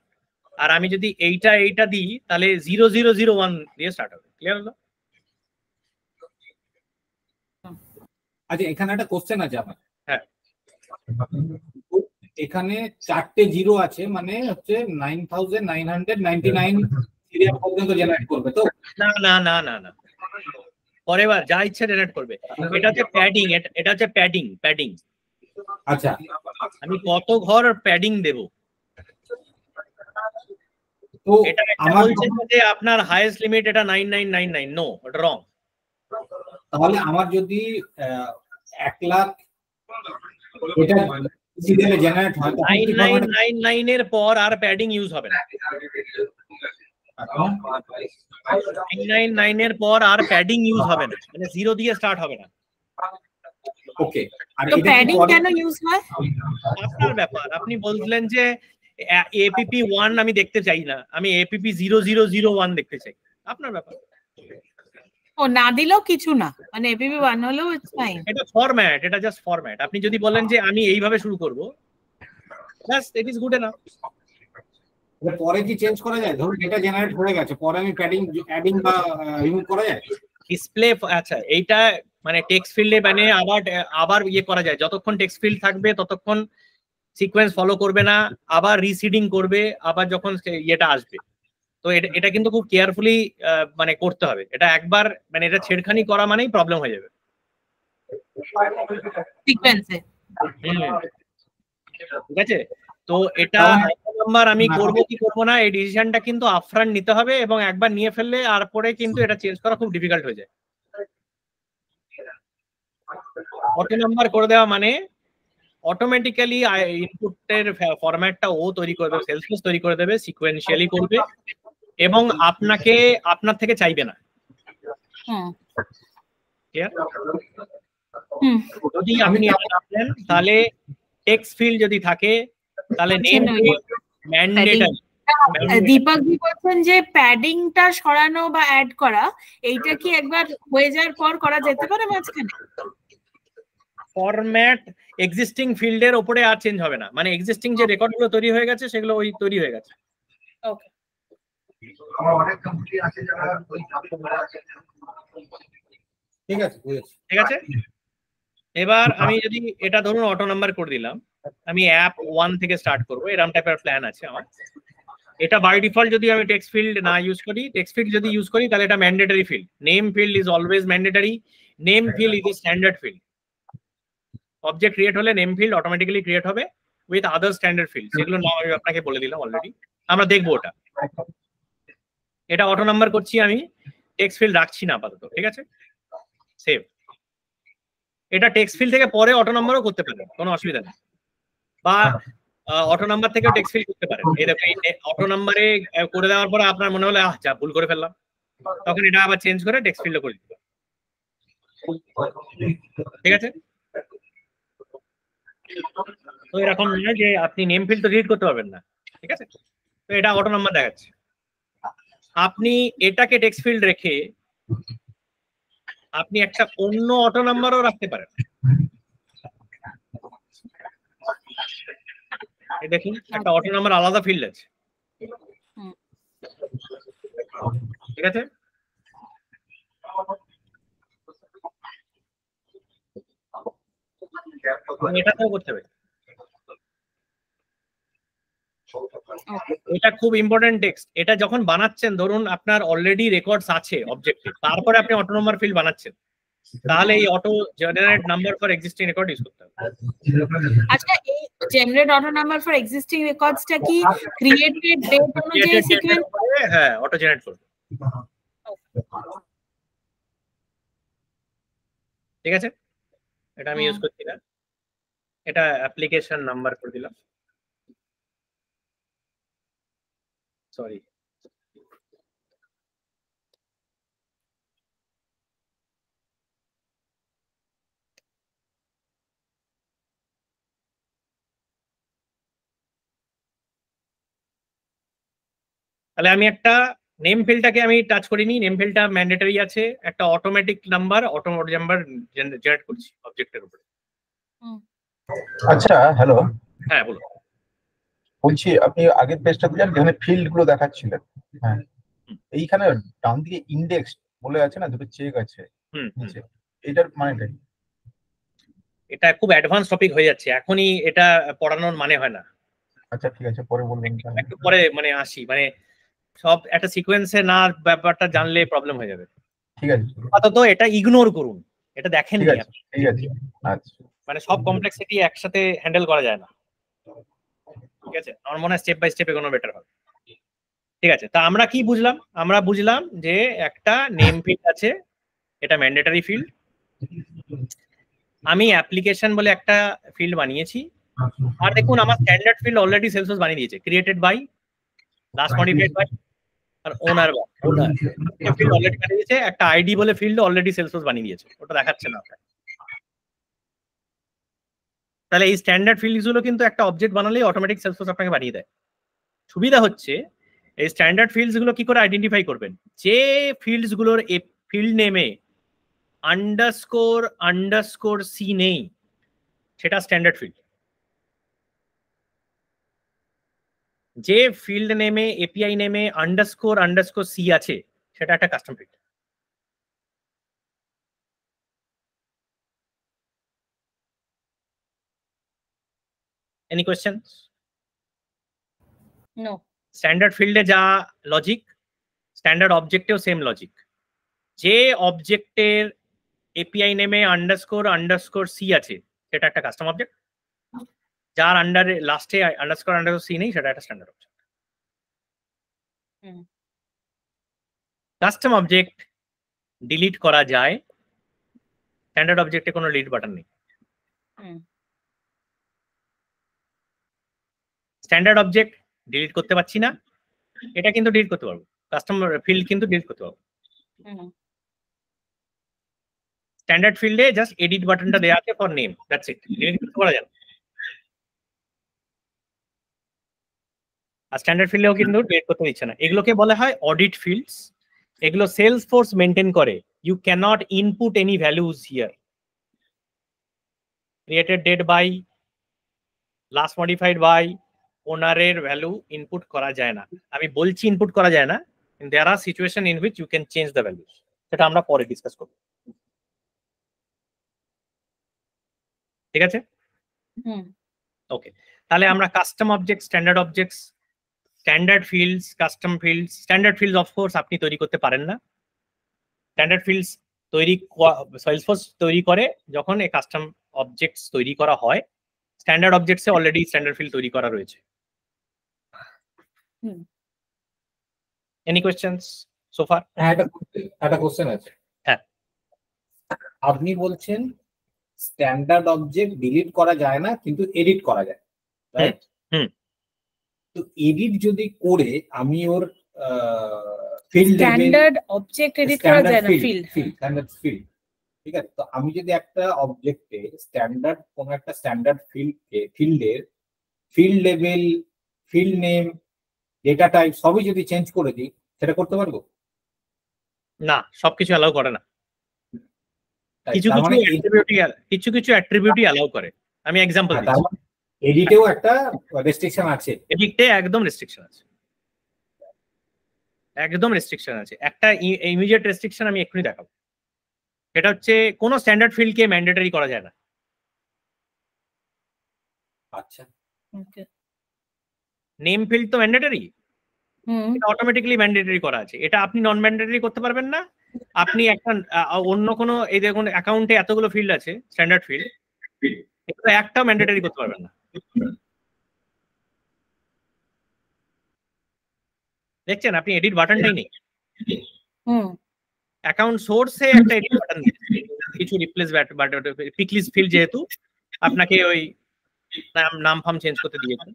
আর আমি যদি এইটা দিই তাহলে 0001 দিয়ে স্টার্ট হবে। ক্লিয়ার হলো? আচ্ছা, এখানে একটা কোশ্চেন আছে আমার। হ্যাঁ, এখানে 4টে জিরো আছে, মানে হচ্ছে 9999 সিরিয়াল পর্যন্ত জেনারেট করবে তো? না না না না না, পরের বার যা ইচ্ছা জেনারেট করবে। এটা হচ্ছে প্যাডিং, এটা হচ্ছে প্যাডিং। আচ্ছা, আমি কত ঘর প্যাডিং দেব, তো এটা বলছে যে আপনার হাইয়েস্ট লিমিট এটা 9999, নো, এটা রং। তাহলে আমার যদি 1 লাখ এটা সিরিয়ালে জেনারেট হয়, 9999 এর পর আর প্যাডিং ইউজ হবে না। 999 এর পর আর প্যাডিং ইউজ হবে না, মানে 0 দিয়ে স্টার্ট হবে না। ওকে, আর তো প্যাডিং কেন ইউজ হয়? আপনার ব্যাপার। আপনি বলছিলেন যে এপিপি 1 আমি দেখতে চাই না, আমি এপিপি 0001 দেখতে চাই, আপনার ব্যাপার। ও না দিলেও কিছু না, মানে এপিপি 1 হলেও ইটস ফাইন। এটা ফরম্যাট, এটা জাস্ট ফরম্যাট। আপনি যদি বলেন যে আমি এইভাবে শুরু করব, বাস ইট ইজ গুড এনাফ। পরে কি চেঞ্জ করা যায়? ধরুন এটা জেনারেট হয়ে গেছে, পরে আমি প্যাডিং অ্যাডিং বা রিমুভ করা যায়? ডিসপ্লে, আচ্ছা এইটা মানে টেক্সট ফিল্ডে মানে আবার ইয়ে করা যায়, যতক্ষণ টেক্সট ফিল্ড থাকবে ততক্ষণ সিকোয়েন্স ফলো করবে না, আবার রিসিডিং করবে আবার যখন ইয়েটা আসবে। তো এটা কিন্তু খুব কেয়ারফুলি মানে করতে হবে। এটা একবার মানে এটা ছেড়খানি করা মানেই প্রবলেম হয়ে যাবে সিকোয়েন্সে। ঠিক আছে, তো এটা নাম্বার আমি করবো কি করবো না এই ডিসিশনটা কিন্তু আপফ্রন্ট নিতে হবে, এবং একবার নিয়ে ফেললে আর পরে কিন্তু এটা চেঞ্জ করা খুব ডিফিকাল্ট হয়ে যায়। অটো নাম্বার করে দেওয়া মানে অটোমেটিক্যালি ইনপুটের ফরম্যাটটা ও তৈরি করে দেবে, সেলসফোর্স তৈরি করে দেবে, সিকোয়েন্সিয়ালি করবে, এবং আপনার থেকে চাইবে না। ক্লিয়ার? যদি আপনি আপনার তাহলে টেক্সট ফিল্ড যদি থাকে তাহলে নেম ম্যান্ডেটরি। দীপক জি বলছেন যে প্যাডিংটা সরানো বা অ্যাড করা, এইটা কি একবার হয়ে যাওয়ার পর করা যেতে পারে মাঝখানে? ফরম্যাট এক্সিস্টিং ফিল্ডের উপরে আর চেঞ্জ হবে না, মানে এক্সিস্টিং যে রেকর্ডগুলো তৈরি হয়ে গেছে সেগুলো ওই তৈরি হয়ে গেছে। ওকে, আমার অনেক কোম্পানি আছে যারা ওই ঠিক আছে, ঠিক আছে। এবার আমি যদি এটা ধরুন অটো নাম্বার করে দিলাম, আমি অ্যাপ 1 থেকে স্টার্ট করব, এরকম টাইপের প্ল্যান আছে আমার। এটা বাই ডিফল্ট যদি আমি টেক্সট ফিল্ড না ইউজ করি, টেক্সট ফিল্ড যদি ইউজ করি তাহলে এটা mandatory field. Name field is always mandatory, name field is a standard field. Object create হলে নেম ফিল্ড অটোমেটিক্যালি ক্রিয়েট হবে উইথ আদার স্ট্যান্ডার্ড ফিল্ড, সেগুলো নাম আমি আপনাকে বলে দিলাম অলরেডি, আমরা দেখবো ওটা। এটা অটো নাম্বার করছি আমি, টেক্সট ফিল্ড রাখছি না আপাতত, ঠিক আছে, সেভ। এটা টেক্সট ফিল্ড থেকে পরে অটো নাম্বারও করতে পারেন, কোনো অসুবিধা নেই, বা অটো নাম্বার থেকেও টেক্সট ফিল্ড করতে পারেন। এই দেখো অটো নাম্বারে করে দেওয়ার পরে আপনার মনে হলো যা ভুল করে ফেললাম, তখন এটা আবার চেঞ্জ করে টেক্সট ফিল্ডে করে দিতে, ঠিক আছে। তো এরকম নয় যে আপনি নেম ফিল্ড তো রিড করতে পারবেন না, ঠিক আছে। তো এটা অটো নাম্বার দেখাচ্ছে। আপনি এটাকে টেক্সট ফিল্ড রেখে আপনি একটা অন্য অটো নাম্বারও রাখতে পারেন। এই দেখুন একটা অটো নাম্বার আলাদা ফিল্ড আছে, ঠিক আছে। এটাতেও করতে হবে। এটা খুব ইম্পর্টেন্ট টেক্সট। এটা যখন বানাচ্ছেন, ধরুন আপনার অলরেডি রেকর্ডস আছে অবজেক্টে, তারপরে আপনি অটো নাম্বার ফিল্ড বানাচ্ছেন, তাহলে এই auto generate number for existing record use করতে হবে। আচ্ছা, এই generate auto number for existing রেকর্ডসটা কি ক্রিয়েটেড ডেট অনুযায়ী সিকোয়েন্স? হ্যাঁ, অটো জেনারেট করবে, ঠিক আছে। এটা আমি ইউজ করছি না, এটা অ্যাপ্লিকেশন নাম্বার করে দিলাম, সরি। তাহলে আমি একটা নেম ফিল্ডটাকে আমি টাচ করিনি, নেম ফিল্ডটা ম্যান্ডেটরি আছে, একটা অটোমেটিক নাম্বার জেনারেট করছি অবজেক্টের উপরে। আচ্ছা, হ্যালো, হ্যাঁ বলুন। বলছি আপনি আগের পেজটা দিলেন যেখানে ফিল্ড গুলো দেখাচ্ছিলেন, হ্যাঁ, এইখানে ডান দিকে ইন্ডেক্স বলে আছে না, দুটো চেক আছে নিচে, এটার মানেটা কি? এটা খুব অ্যাডভান্স টপিক হয়ে যাচ্ছে, এখনই এটা পড়ানোর মানে হয় না। আচ্ছা ঠিক আছে, পরে বলবেন। একটু পরে মানে আসি, মানে সব একটা সিকোয়েন্সে না ব্যাপারটা জানলে প্রবলেম হয়ে যাবে। ঠিক আছে, আপাতত এটা ইগনোর করুন, এটা দেখেন ঠিক আছে, ঠিক আছে। আচ্ছা, মানে সব কমপ্লেক্সিটি একসাথে হ্যান্ডেল করা যায় না, ঠিক আছে। আমার মনে হয় স্টেপ বাই স্টেপ এগোনো বেটার হবে, ঠিক আছে। তা আমরা কি বুঝলাম? আমরা বুঝলাম যে একটা নেম ফিল্ড আছে, এটা ম্যান্ডেটরি ফিল্ড। আমি অ্যাপ্লিকেশন বলে একটা ফিল্ড বানিয়েছি, আর দেখুন আমার স্ট্যান্ডার্ড ফিল্ড অলরেডি সেলসফোর্স বানিয়ে দিয়েছে, created by, last modified by, আর ওনার ফিল্ড অলরেডি বানিয়ে দিয়েছে। একটা আইডি বলে ফিল্ড অলরেডি সেলসফোর্স বানিয়ে দিয়েছে, ওটা দেখাচ্ছে না আপনাকে। তাহলে এই স্ট্যান্ডার্ড ফিল্ডস গুলো কিন্তু একটা অবজেক্ট বানালেই অটোমেটিক সেলসফোর্স আপনাকে বানিয়ে দেয়। সুবিধা হচ্ছে এই স্ট্যান্ডার্ড ফিল্ডস গুলো কি করে আইডেন্টিফাই করবেন? যে ফিল্ডস গুলোর ফিল্ড নেমে আন্ডারস্কোর সি নেই, সেটা স্ট্যান্ডার্ড ফিল্ড। যে ফিল্ড নেমে এপিআই নেমে আন্ডারস্কোর সি আছে, সেটা একটা custom field. Any question? No. Standard ফিল্ডে যা লজিক, স্ট্যান্ডার্ড অবজেক্টেও সেম লজিক। যে অবজেক্টের এপিআই নেমে আন্ডারস্কোর সি আছে সেটা একটা কাস্টম অবজেক্ট, যার আন্ডারে লাস্টে আন্ডারস্কোর সি নেই সেটা একটা standard object. Custom object delete করা যায়, স্ট্যান্ডার্ড অবজেক্টে কোনো ডিলিট বাটন নেই। স্ট্যান্ডার্ড অবজেক্ট ডিলিট করতে পারছি না, এটা কিন্তু ডিলিট করতে পারবো, কাস্টমার ফিল্ড কিন্তু ডিলিট করতে পারবো। স্ট্যান্ডার্ড ফিল্ডে জাস্ট এডিট বাটনটা দেওয়া আছে for name, that's it, delete করতে পারা যায় না। আর স্ট্যান্ডার্ড ফিল্ডেও কিন্তু ডিলিট করতে দিচ্ছে না। এগুলোকে বলা হয় অডিট ফিল্ডস, এগুলো সেলসফোর্স মেনটেন করে। You cannot input any values here. Created date by, last modified by, ওনারের ভ্যালু ইনপুট করা যায় না। আমি বলছি ইনপুট করা যায় না, there are situation in which you can change the values, সেটা আমরা পরে ডিসকাস করব। ঠিক আছে? ওকে, তাহলে আমরা custom object, standard objects, standard fields, custom fields. Standard fields of course আপনি তৈরি করতে পারেন না। স্ট্যান্ডার্ড ফিল্ডস সেলসফোর্স তৈরি করে যখন এই কাস্টম অবজেক্টস তৈরি করা হয়। স্ট্যান্ডার্ড অবজেক্টসে অলরেডি স্ট্যান্ডার্ড ফিল্ড তৈরি করা রয়েছে। Any questions so far? হ্যাঁ, একটা কোশ্চেন আছে। হ্যাঁ, আপনি বলছেন স্ট্যান্ডার্ড অবজেক্ট ডিলিট করা যায় না কিন্তু এডিট করা যায়, রাইট? তো এডিট যদি করে আমি ওর ফিল্ড স্ট্যান্ডার্ড অবজেক্ট এডিট করা যায় না, ফিল্ড স্ট্যান্ডার্ড ফিল্ড, ঠিক আছে? তো আমি যদি একটা অবজেক্টে স্ট্যান্ডার্ড কোন একটা স্ট্যান্ডার্ড ফিল্ডের field level, field name, data type সবই যদি চেঞ্জ করে দিই, সেটা করতে পারবো? না, সবকিছু অ্যালাউ করে না। কিছু কিছু অ্যাট্রিবিউটই অ্যালাউ করে। আমি এক্সাম্পল দিচ্ছি। এডিটেও একটা রেস্ট্রিকশন আছে। এডিটে একদম রেস্ট্রিকশন আছে, একদম রেস্ট্রিকশন আছে। একটা ইমিডিয়েট রেস্ট্রিকশন আমি এক্ষুনি দেখাবো। সেটা হচ্ছে কোনো স্ট্যান্ডার্ড ফিল্ডকে ম্যান্ডেটরি করা যায় না। আচ্ছা, নেম ফিল্ড তো ম্যান্ডেটরি, এটা অটোমেটিক্যালি ম্যান্ডেটরি করা আছে। এটা আপনি নন ম্যান্ডেটরি করতে পারবেন না। আপনি একটা অন্য কোনো, এই দেখুন অ্যাকাউন্টে এতগুলো ফিল্ড আছে স্ট্যান্ডার্ড ফিল্ড, এটা একটা ম্যান্ডেটরি করতে পারবেন না। দেখছেন আপনি এডিট বাটনটাই নেই। অ্যাকাউন্ট সোর্সে একটা এডিট বাটন দিয়েছে, কিছু রিপ্লেস বাটন, পিকলিস্ট ফিল্ড যেহেতু আপনাকে ওই নাম ফাম চেঞ্জ করতে দিয়েছে।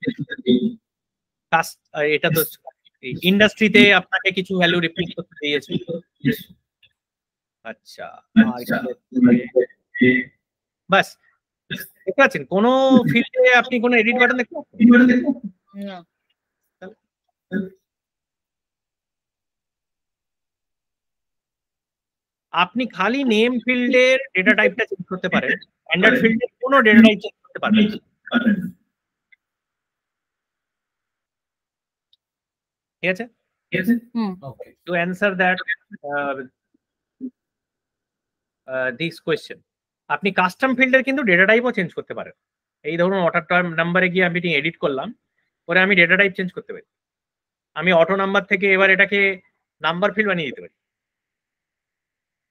এটা তো ইন্ডাস্ট্রিতে আপনাকে কিছু ভ্যালু রিপ্লেস করতে দিয়েছে। আচ্ছা, বাস দেখতে পাচ্ছেন কোন ফিল্ডে আপনি কোনো এডিট বাটন দেখতে পাচ্ছেন না। আপনি খালি নেম ফিল্ডের ডেটা টাইপটা চেঞ্জ করতে পারেন, স্ট্যান্ডার্ড ফিল্ডের কোনো ডেটা টাইপ চেঞ্জ করতে পারবেন না। ঠিক আছে? Two answer that this question, আপনি কাস্টম ফিল্ডের কিন্তু ডেটা টাইপও চেঞ্জ করতে পারেন। এই ধরুন অটো নাম্বারে গিয়ে আমি এডিট করলাম, পরে আমি ডেটা টাইপ চেঞ্জ করতে পারি। আমি অটো নাম্বার থেকে এবার এটাকে নাম্বার ফিল্ড বানিয়ে দিতে পারি।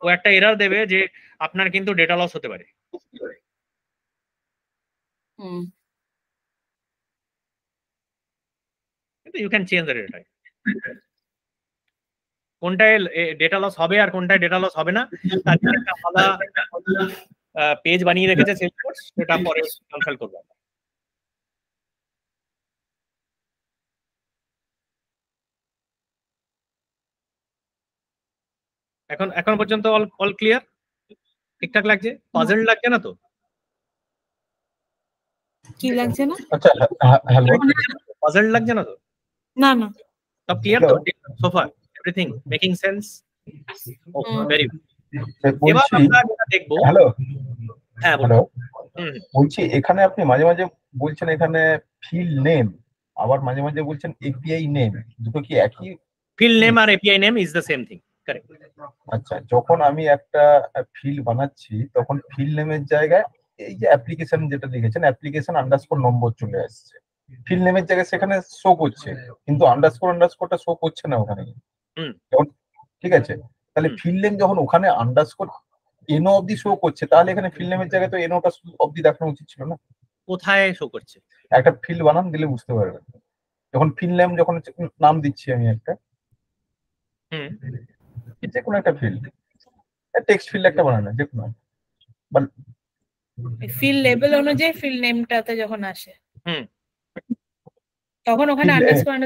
ও একটা এরর দেবে যে আপনার কিন্তু ডেটা লস হতে পারে। কিন্তু you can change the data type. কোনটায় ডেটা লস হবে আর কোনটায় ডেটা লস হবে না তার জন্য একটা আলাদা পেজ বানিয়ে রেখেছে সেলসফোর্স, সেটা পরে কনসাল্ট করব। এখন পর্যন্ত অল ক্লিয়ার? ঠিকঠাক লাগছে? পাজল লাগছে না তো? কি লাগছে না? আচ্ছা, হ্যালো, পাজল লাগছে না তো? না না, সব ক্লিয়ার তো? So far everything making sense? Very good. এবার আমরা যেটা দেখবো, হ্যালো হ্যাঁ হ্যালো, বলছি এখানে আপনি মাঝে মাঝে বলছেন এখানে ফিল্ড নেম, আবার মাঝে মাঝে বলছেন এপিআই নেম, দুটো কি একই? ফিল্ড নেম আর API name is the same thing, correct? আচ্ছা, যখন আমি একটা ফিল্ড বানাচ্ছি তখন ফিল্ড নেমের জায়গায় এই যে অ্যাপ্লিকেশন যেটা লিখেছেন অ্যাপ্লিকেশন আন্ডারস্কোর নম্বর চলে আসছে, ফিল্ড নেমের জায়গায় সেখানে শো করছে, কিন্তু আন্ডারস্কোরটা শো করছে না ওখানে। ঠিক আছে, তাহলে ফিল্ড নেম যখন ওখানে আন্ডারস্কোর এনো অবধি শো করছে, তাহলে এখানে ফিল্ড নেমের জায়গায় তো এনোটা অবধি দেখানো উচিত ছিল না? কোথায় শো করছে? একটা ফিল্ড বানান দিলে বুঝতে পারবেন। যখন ফিল্ড নেম যখন নাম দিচ্ছি আমি একটা, যে কোনো একটা ফিল্ড, টেক্সট ফিল্ড একটা বানানো যে কোনো, ফিল্ড লেভেল অনুযায়ী ফিল্ড নেমটাতে যখন আসে তখন ওখানে আন্ডারস্কোর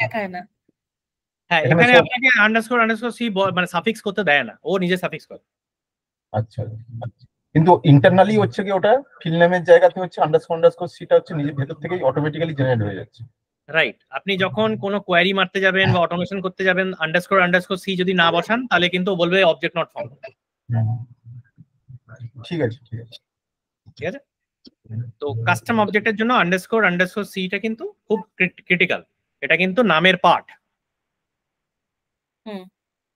দেখায় না। হ্যাঁ, এখানে আপনাকে আন্ডারস্কোর সি মানে সাফিক্স করতে দেয় না, ও নিজে সাফিক্স করে। আচ্ছা, কিন্তু ইন্টারনালি হচ্ছে কি ওটা ফিল্ড নেমের জায়গাতে হচ্ছে আন্ডারস্কোর সিটা হচ্ছে নিজের ভেতর থেকেই অটোমেটিক্যালি জেনারেট হয়ে যাচ্ছে। রাইট, আপনি যখন কোনো কোয়ারি মারতে যাবেন বা অটোমেশন করতে যাবেন, আন্ডারস্কোর সি যদি না বসান তাহলে কিন্তু বলবে অবজেক্ট নট ফাউন্ড। ঠিক আছে, ঠিক আছে, ঠিক আছে। তো কাস্টম অবজেক্টের জন্য আন্ডারস্কোর সিটা কিন্তু খুব ক্রিটিক্যাল, এটা কিন্তু নামের পার্ট।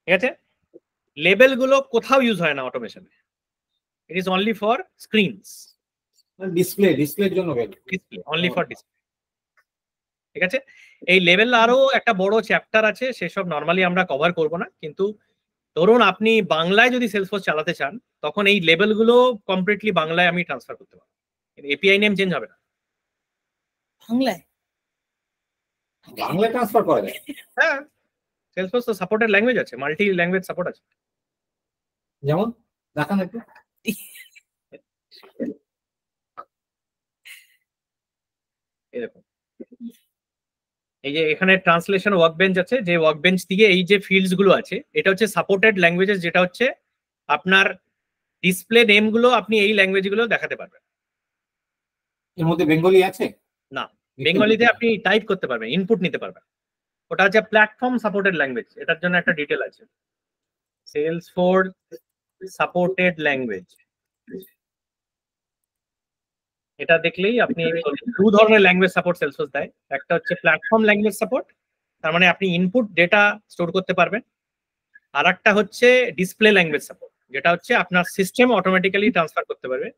ঠিক আছে, লেবেল গুলো কোথাও ইউজ হয় না অটোমেশনে, it is only for screens, ডিসপ্লের জন্য ডিসপ্লে, অনলি ফর ডিসপ্লে। ঠিক আছে, এই লেভেল আরো একটা বড় চ্যাপ্টার আছে, সেসব নরমালি আমরা কভার করব না, কিন্তু ধরুন আপনি বাংলায় যদি সেলসফোর্স চালাতে চান তখন এই লেভেল গুলো কমপ্লিটলি বাংলায় আমি ট্রান্সফার করতে পারবো, এপিআই নেম চেঞ্জ হবে না। বাংলায় ট্রান্সফার করা যায়? হ্যাঁ, সেলসফোর্স তো সাপোর্টেড ল্যাঙ্গুয়েজ আছে, মাল্টি ল্যাঙ্গুয়েজ সাপোর্ট আছে। যেমন দেখান একটু। এরকম এই যে এখানে ট্রান্সলেশন ওয়ার্কবেঞ্চ আছে, যে ওয়ার্কবেঞ্চ দিয়ে এই যে ফিল্ডস গুলো আছে এটা হচ্ছে সাপোর্টেড ল্যাঙ্গুয়েজেস, যেটা হচ্ছে আপনার ডিসপ্লে নেম গুলো আপনি এই ল্যাঙ্গুয়েজ গুলো দেখাতে পারবেন। এর মধ্যে বেঙ্গলি আছে না? বেঙ্গলিতে আপনি টাইপ করতে পারবেন, ইনপুট নিতে পারবেন, ওটা হচ্ছে প্ল্যাটফর্ম সাপোর্টেড ল্যাঙ্গুয়েজ। এটার জন্য একটা ডিটেল আছে, সেলসফোর্স সাপোর্টেড ল্যাঙ্গুয়েজ। এটা দেখলেই আপনি দু ধরনের ল্যাঙ্গুয়েজ সাপোর্ট সেলসফোর্স দেয়, একটা হচ্ছে প্ল্যাটফর্ম ল্যাঙ্গুয়েজ সাপোর্ট, তার মানে আপনি ইনপুট ডেটা স্টোর করতে পারবেন, আর একটা হচ্ছে ডিসপ্লে ল্যাঙ্গুয়েজ সাপোর্ট, যেটা হচ্ছে আপনার সিস্টেম অটোমেটিক্যালি ট্রান্সফার করতে পারবে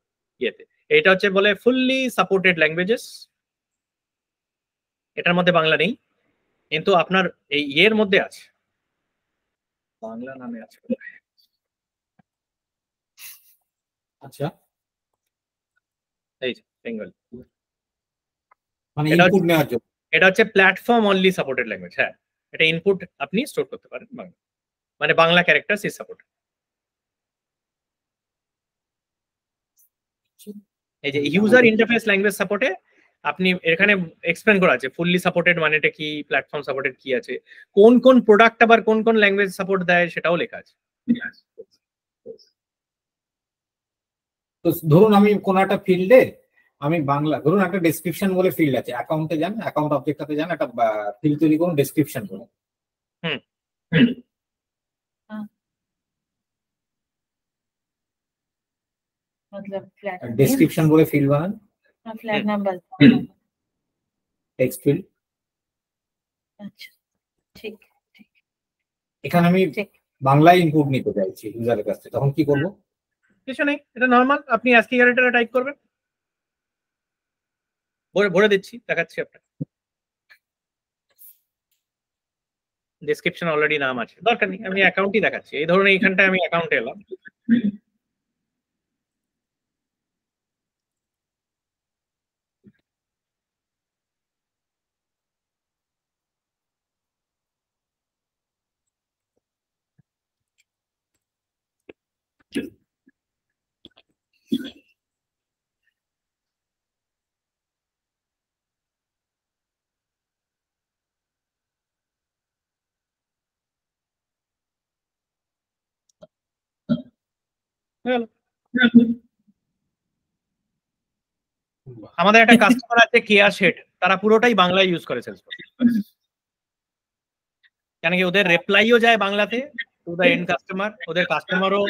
ইয়েতে। এটা হচ্ছে বলে ফুললি সাপোর্টেড ল্যাঙ্গুয়েজেস, এটার মধ্যে বাংলা নেই, কিন্তু আপনার এই ইয়ের মধ্যে আছে, বাংলা নামে আছে। আচ্ছা, এই যে বেঙ্গলি, মানে ইনপুট নেওয়ার জন্য। এটা হচ্ছে প্ল্যাটফর্ম অনলি সাপোর্টেড ল্যাঙ্গুয়েজ। হ্যাঁ, এটা ইনপুট আপনি স্টোর করতে পারেন বাংলা, মানে বাংলা ক্যারেক্টার ইজ সাপোর্ট। এই যে ইউজার ইন্টারফেস ল্যাঙ্গুয়েজ সাপোর্টে আপনি এখানে এক্সপ্লেন করা আছে ফুললি সাপোর্টেড মানেটা কি, প্ল্যাটফর্ম সাপোর্টেড কি আছে, কোন কোন প্রোডাক্ট আবার কোন কোন ল্যাঙ্গুয়েজ সাপোর্ট দেয় সেটাও লেখা আছে। তো ধরুন আমি কোন একটা ফিল্ডে আমি বাংলা, ধরুন একটা ডেসক্রিপশন বলে ফিল্ড আছে, অ্যাকাউন্টে যান, অ্যাকাউন্ট অবজেক্টটাতে যান, একটা ফিল্ড তৈরি করুন ডেসক্রিপশন বলে। ডেসক্রিপশন বলে ফিল্ড বানান, ফ্ল্যাগ নাম্বার টেক্সট ফিল্ড। আচ্ছা, ঠিক ঠিক। এখানে আমি বাংলায় ইনপুট নিতে চাইছি ইউজারের কাছ থেকে, তখন কি করব? কিছু নেই, এটা নরমাল, আপনি ASCII ক্যারেক্টারে টাইপ করবেন, ভরে দিচ্ছি, দেখাচ্ছি আপনাকে। ডেসক্রিপশন অলরেডি নাম আছে, দরকার নেই, আমি অ্যাকাউন্টই দেখাচ্ছি। এই ধরুন এইখানটায় আমি অ্যাকাউন্টে এলাম, আমাদের একটা কাস্টমার আছে কেয়া শেড, তারা পুরোটাই বাংলায় ইউজ করে সেলসফোর্স, কেন কি ওদের রিপ্লাইও যায় বাংলাতে টু দ্য এন্ড কাস্টমার, ওদের কাস্টমারও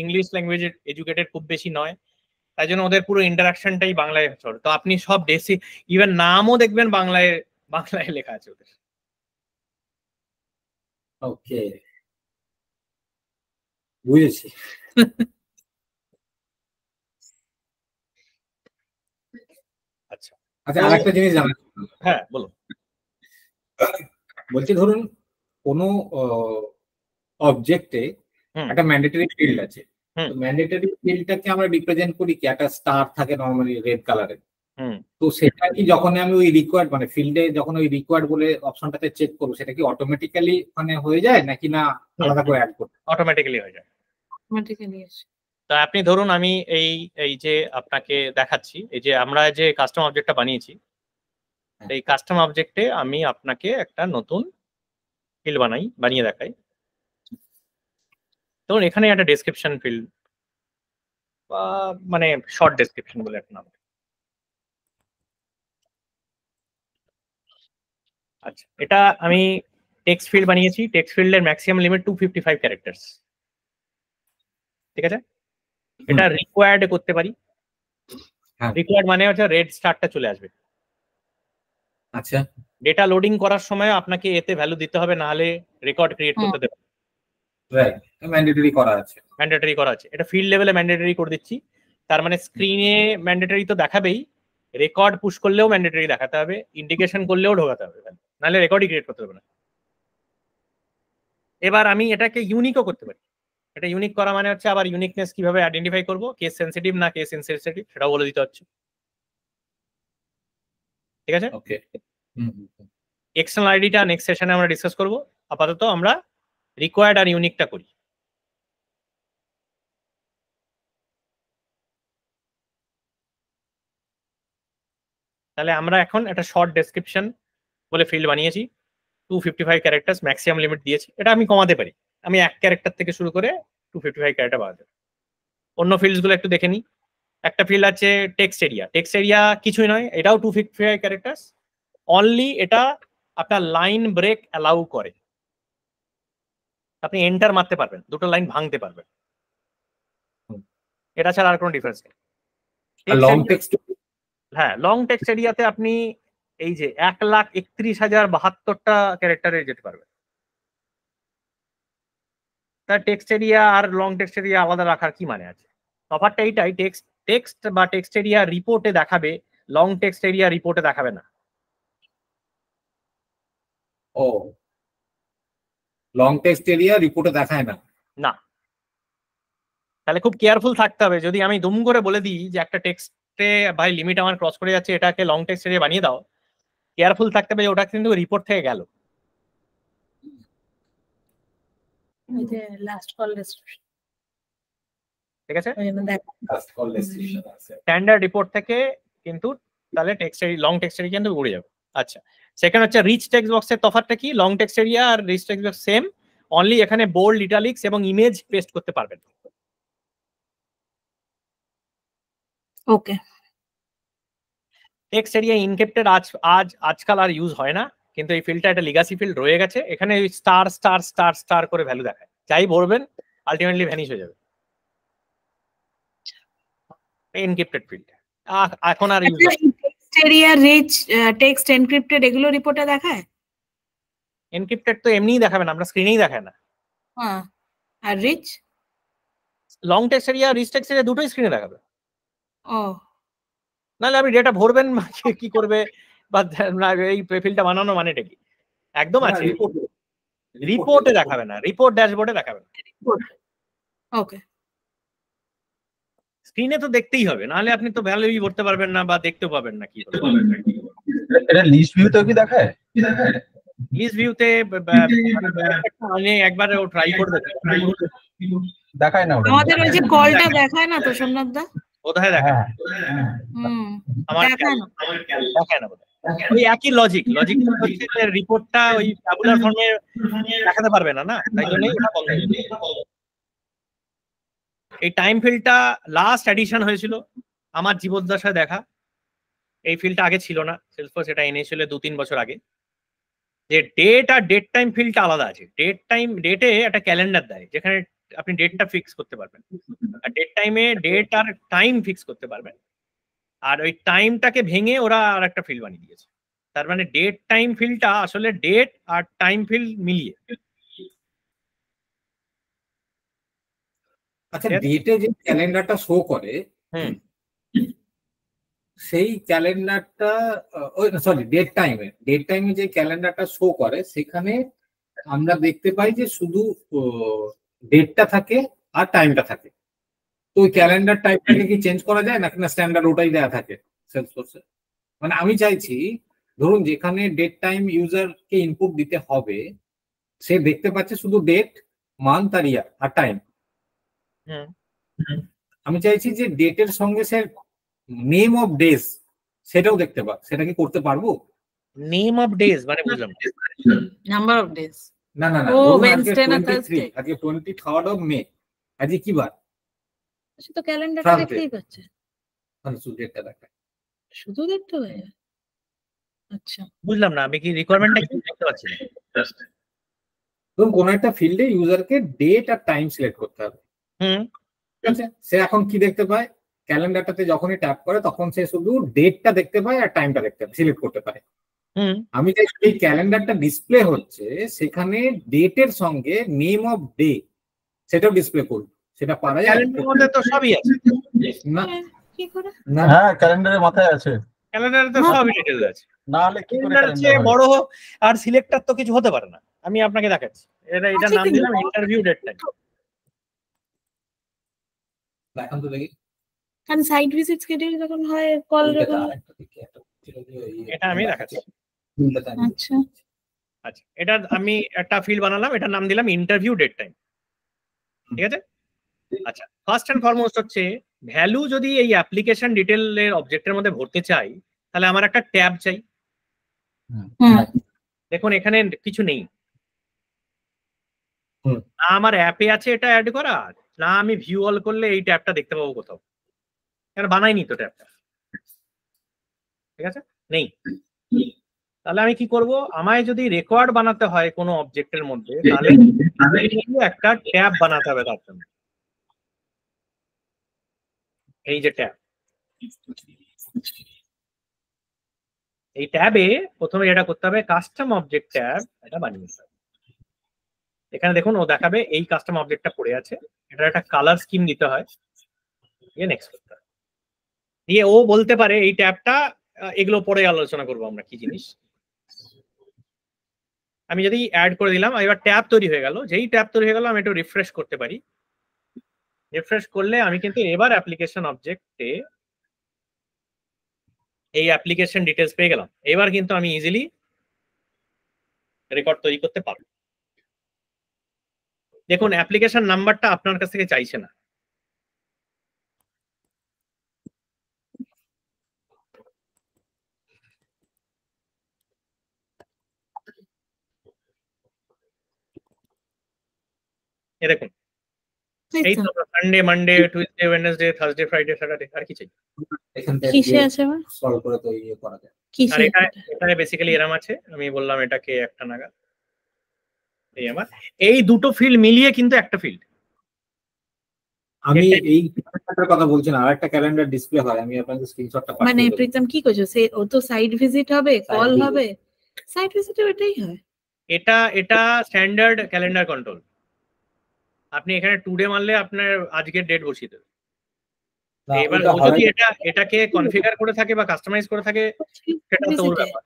ইংলিশ ল্যাঙ্গুয়েজে এডুকেটেড খুব বেশি নয়, তাই জন্য ওদের পুরো ইন্টারাকশনটাই বাংলায় চলে। তো আপনি সব ইভেন নামও দেখবেন বাংলায় লেখা আছে ওদের। ওকে, বুঝেছি। আচ্ছা, আরেকটা জিনিস জানার ছিল। হ্যাঁ বলো। বলছি ধরুন কোনো অবজেক্টে হুম একটা ম্যান্ডেটরি ফিল্ড আছে, হুম তো ম্যান্ডেটরি ফিল্ডটাকে আমরা রিপ্রেজেন্ট করি কি একটা স্টার থাকে নর্মালি রেড কালারের। হুম তো সেটা কি যখন আমি ওই রিকোয়ার্ড মানে ফিল্ডে যখন ওই রিকোয়ার্ড বলে অপশনটাতে চেক করবো, সেটা কি অটোমেটিক্যালি মানে হয়ে যায় নাকি না আলাদা করে অ্যাড করতে? অটোমেটিক্যালি হয়ে যায়। অটোমেটিক্যালি আসে। তা আপনি ধরুন আমি এই এই যে আপনাকে দেখাচ্ছি, এই যে আমরা যে কাস্টম অবজেক্টটা বানিয়েছি, এই কাস্টম অবজেক্টে আমি আপনাকে একটা নতুন ফিল্ড বানিয়ে দেখাই। ধরুন এখানে একটা ডেসক্রিপশন ফিল্ড বা মানে শর্ট ডেসক্রিপশন বলে একটা নাম। আচ্ছা, এটা আমি টেক্সট ফিল্ড বানিয়েছি। টেক্সট ফিল্ডের ম্যাক্সিমাম লিমিট 255 ক্যারেক্টার্স। ঠিক আছে, এটা রিকোয়ার্ড করতে পারি। হ্যাঁ। রিকোয়ার্ড মানে হচ্ছে রেড স্টারটা চলে আসবে। আচ্ছা, ডেটা লোডিং করার সময় আপনাকে এতে ভ্যালু দিতে হবে, না হলে রেকর্ড ক্রিয়েট করতে দেবে। রাইট, ম্যান্ডেটরি করা আছে। ম্যান্ডেটরি করা আছে, এটা ফিল্ড লেভেলে ম্যান্ডেটরি করে দিচ্ছি। তার মানে স্ক্রিনে ম্যান্ডেটরি তো দেখাবেই, রেকর্ড পুশ করলেও ম্যান্ডেটরি দেখাতে হবে, ইন্ডিকেশন করলেও ঢোকাতে হবে, নাহলে রেকর্ডই ক্রিয়েট করতে হবে না। এবার আমি এটাকে ইউনিকও করতে পারি। এটা ইউনিক করা মানে হচ্ছে আবার ইউনিকনেস কিভাবে আইডেন্টিফাই করব, কেস সেনসিটিভ না কেস ইনসেনসিটিভ সেটাও বলে দিতে হচ্ছে। ঠিক আছে, ওকে। এক্সটার্নাল আইডিটা নেক্সট সেশনে আমরা ডিসকাস করব। আপাতত আমরা রিকোয়ার্ড আর ইউনিকটা করি। তাহলে আমরা এখন একটা শর্ট ডেসক্রিপশন বলে ফিল্ড বানিয়েছি, 255 ক্যারেক্টার্স ম্যাক্সিমাম লিমিট দিয়েছি। এটা আমি কমাতে পারি, আমি 1 ক্যারেক্টার থেকে শুরু করে 255 ক্যারেক্টার বাড়াতে পারি। অন্য ফিল্ডস গুলো একটু দেখে নিই। একটা ফিল্ড আছে টেক্সট এরিয়া। টেক্সট এরিয়া কিছুই নয়, এটাও 255 ক্যারেক্টার্স। অনলি এটা আপনার লাইন ব্রেক অ্যালাউ করে, আপনি এন্টার মারতে পারবেন, দুটো লাইন ভাঙতে পারবেন, এটা ছাড়া আর কোনো ডিফারেন্স নেই। লং টেক্সট, হ্যাঁ লং টেক্সট এরিয়াতে আপনি এই যে 1,31,072টা ক্যারেক্টারে যেতে পারবেন। তার টেক্সট এরিয়া আর লং টেক্সট এরিয়া আলাদা রাখার কি মানে আছে? তফাৎটা এইটাই, টেক্সট বা টেক্সট এরিয়া রিপোর্টে দেখাবে, লং টেক্সট এরিয়া রিপোর্টে দেখাবে না। ও, লং টেক্সট এরিয়া রিপোর্টে দেখায় না? না, তাহলে খুব কেয়ারফুল থাকতে হবে। যদি আমি দুম করে বলে দিই যে একটা টেক্সটে ভাই লিমিট আমার ক্রস করে যাচ্ছে, এটাকে লং টেক্সট এরিয়া বানিয়ে দাও, কেয়ারফুল থাকতে হবে যে ওটা কিন্তু রিপোর্ট থেকে গেল। ওই যে লাস্ট কল ডেসক্রিপশন, ঠিক আছে, লাস্ট কল ডেসক্রিপশন আছে স্ট্যান্ডার্ড রিপোর্ট থেকে কিন্তু তাহলে text area long text area কিন্তু উড়ে যাবে। আচ্ছা, সেকেন্ড হচ্ছে রিচ টেক্সট বক্সের তফাৎটা কি? লং টেক্সট এরিয়া আর rich text box same, only এখানে বোল্ড, ইটালিক্স এবং ইমেজ পেস্ট করতে পারবেন। ওকে। টেক্সট এরিয়া ইনক্রিপ্টেড আজকাল আর ইউজ হয় না, কিন্তু এই ফিল্ডটা একটা লিগাসি ফিল্ড রয়ে গেছে। এখানে স্টার স্টার স্টার স্টার করে ভ্যালু দেখায়, যাই ভরবেন আলটিমেটলি ভ্যানিশ হয়ে যাবে। এনক্রিপ্টেড ফিল্ড এখন আর ইউজ হয়। Text area, rich, text encrypted এগুলো রিপোর্টে দেখায়? এনক্রিপ্টেড তো এমনিই দেখাবে না, আমরা স্ক্রিনেই দেখায় না। হ্যাঁ, আর rich? Long text area rich text area দুটোই স্ক্রিনে দেখাবে। ও, নাহলে আপনি ডেটা ভরবেন কি করবে, বা এই ফিল্ডটা বানানো মানেটা কি? একদম আছে, রিপোর্টে দেখাবে না, রিপোর্ট ড্যাশবোর্ডে দেখাবে না। ওকে। স্ক্রিনে তো দেখতেই হবে, নাহলে আপনি তো ভ্যালুই ভরতে পারবেন না বা দেখতেও পাবেন না কি হবে। এটা লিস্ট ভিউতেও কি দেখায়? লিস্ট ভিউতে আমি একবার ট্রাই করে দেখি, দেখায় না ওটা? আমাদের ওই যে কলটা দেখায় না তো সোমনাথ দা? বোধহয় দেখায়, আমার দেখায় না। দেখায় না বোধহয়। ওই একই লজিক হচ্ছে যে রিপোর্টটা ওই ট্যাবুলার ফর্মে দেখাতে পারবে না, না তাই জন্যই এটা বন্ধ হয়ে যায়। এই টাইম ফিল্ডটা লাস্ট এডিশন হয়েছিল আমার জীবদ্দশায় দেখা। এই ফিল্ডটা আগে ছিল না, সেলসফোর্স এটা এনেছিল 2-3 বছর আগে। যে ডেট আর ডেট টাইম ফিল্ডটা আলাদা আছে। ডেটে একটা ক্যালেন্ডার দেয় যেখানে আপনি ডেটটা ফিক্স করতে পারবেন, আর ডেট টাইমে ডেট আর টাইম ফিক্স করতে পারবেন। আর ওই টাইমটাকে ভেঙে ওরা আর একটা ফিল্ড বানিয়ে দিয়েছে। তার মানে ডেট টাইম ফিল্ডটা আসলে ডেট আর টাইম ফিল্ড মিলিয়ে। আচ্ছা, ডেটে যে ক্যালেন্ডারটা শো করে সেই ক্যালেন্ডারটা সরি ডেট টাইমে যে ক্যালেন্ডারটা শো করে সেখানে আমরা দেখতে পাই যে শুধু ডেটটা থাকে আর টাইমটা থাকে। তো ওই ক্যালেন্ডার টাইপটাকে কি চেঞ্জ করা যায় নাকি না স্ট্যান্ডার্ড ওটাই দেওয়া থাকে সেলসফোর্সে? মানে আমি চাইছি ধরুন যেখানে ডেট টাইম ইউজারকে ইনপুট দিতে হবে সে দেখতে পাচ্ছে শুধু ডেট, মান্থ আর ইয়ার আর টাইম। আমি চাইছি যে ডেটের সঙ্গে সে নেম অফ ডেজ সেটাও দেখতে পাক, সেটা কি করতে পারবো? নেম অফ ডেজ মানে বুঝলাম না। Number of days. না না না, ও ধরুন আজকে ওয়েডনেসডে না 23, থার্সডে? আজকে 23rd of May, আজকে কি বার? সে তো ক্যালেন্ডারটা Thursday। দেখতেই পাচ্ছে, মানে শুধু ডেটটা দেখা। শুধু দেখতে হবে। আচ্ছা, বুঝলাম না, আমি কি রিকোয়ারমেন্টটা কি দেখতে পাচ্ছি না। ধরুন কোন একটা ফিল্ডে ইউজারকে ডেট আর টাইম সিলেক্ট করতে হবে, ঠিক আছে? সে এখন কি দেখতে পায়? ক্যালেন্ডারটাতে যখনই ট্যাপ করে তখন সে শুধু ডেটটা দেখতে পায় আর টাইমটা দেখতে পায়, সিলেক্ট করতে পারে। আমি চাই এই ক্যালেন্ডারটা ডিসপ্লে হচ্ছে সেখানে ডেটের সঙ্গে নেম অফ ডে সেটাও ডিসপ্লে করব, সেটা পারা যায়? ক্যালেন্ডারের মধ্যে তো সবই আছে। না কি করে? না, হ্যাঁ ক্যালেন্ডারের মাথায় আছে, ক্যালেন্ডারে তো সবই ডিটেইলস আছে। না হলে কি করে ক্যালেন্ডার চেয়ে ক্যালেন্ডার বড় আর সিলেক্টর তো কিছু হতে পারে না। আমি আপনাকে দেখাচ্ছি, এটার আচ্ছা, নাম কিন্তু দিলাম ইন্টারভিউ ডেট টাইম। এখন তো দেখি কারণ সাইট ভিজিট শিডিউল যখন হয় কল রেগুলার। এটা আমি দেখাচ্ছি। আচ্ছা, আচ্ছা, এটা আমি একটা ফিল্ড বানালাম, এটার নাম দিলাম ইন্টারভিউ ডেট টাইম, ঠিক আছে? আচ্ছা, ফার্স্ট এন্ড ফরমোস্ট হচ্ছে ভ্যালু যদি এই অ্যাপ্লিকেশন ডিটেইলের অবজেক্টের মধ্যে ভরতে চাই তাহলে আমার একটা ট্যাব চাই। দেখুন এখানে কিছু নেই, না আমার অ্যাপে আছে এটা অ্যাড করা, না আমি ভিউ অল করলে এই ট্যাবটা দেখতে পাবো কোথাও, কারণ বানাইনি তো ট্যাবটা, ঠিক আছে? নেই। তাহলে আমি কি করব, আমায় যদি রেকর্ড বানাতে হয় কোনো অবজেক্টের মধ্যে তাহলে একটা ট্যাব বানাতে হবে তার জন্য। এই যে ট্যাব, এই ট্যাবে প্রথমে যেটা করতে হবে কাস্টম অবজেক্ট ট্যাব এটা বানিয়ে নিতে হবে। এখানে দেখুন ও দেখাবে এই কাস্টম অবজেক্টটা পড়ে আছে, এটা একটা কালার স্কিম দিতে হয়, দিয়ে নেক্সট করতে হয়। দিয়ে ও বলতে পারে এই ট্যাবটা, এগুলো পরে আলোচনা করবো আমরা কি জিনিস। আমি যদি অ্যাড করে দিলাম, এবার ট্যাব তৈরি হয়ে গেল। যেই ট্যাব তৈরি হয়ে গেল আমি একটু রিফ্রেশ করতে পারি। রিফ্রেশ করলে আমি কিন্তু এবার অ্যাপ্লিকেশন অবজেক্টে এই অ্যাপ্লিকেশন ডিটেলস পেয়ে গেলাম। এবার কিন্তু আমি ইজিলি রেকর্ড তৈরি করতে পারবো। দেখুন অ্যাপ্লিকেশন নাম্বারটা আপনার কাছ থেকে চাইছে না, এ দেখুন এই তো Sunday, Monday, Tuesday, Wednesday, Thursday, Friday, Saturday, আর কি চাই? এখান থেকে কিসে আছে আবার? সলভ করে তো ইয়ে করা যায়। আর কিসে? এটা বেসিক্যালি এরম আছে, আমি বললাম এটাকে একটা নাগাদ। এই আমার এই দুটো ফিল্ড মিলিয়ে কিন্তু একটা ফিল্ড। আমি এই ক্যালেন্ডারের কথা বলছি না, আরেকটা ক্যালেন্ডার ডিসপ্লে হয়, আমি আপনাকে স্ক্রিনশটটা মানে পাঠিয়ে দেব। প্রীতম কি করছো? সে ও তো সাইট ভিজিট হবে, কল visit। হবে, সাইট ভিজিটে এটাই হয়। এটা স্ট্যান্ডার্ড ক্যালেন্ডার কন্ট্রোল। আপনি এখানে টুডে মারলে আপনার আজকের ডেট বসিয়ে দেবে। না, এবার ওটা ও হয় যদি এটাকে কনফিগার করে থাকে বা কাস্টমাইজ করে থাকে সেটা তো ওর ভিজিটে ব্যাপার।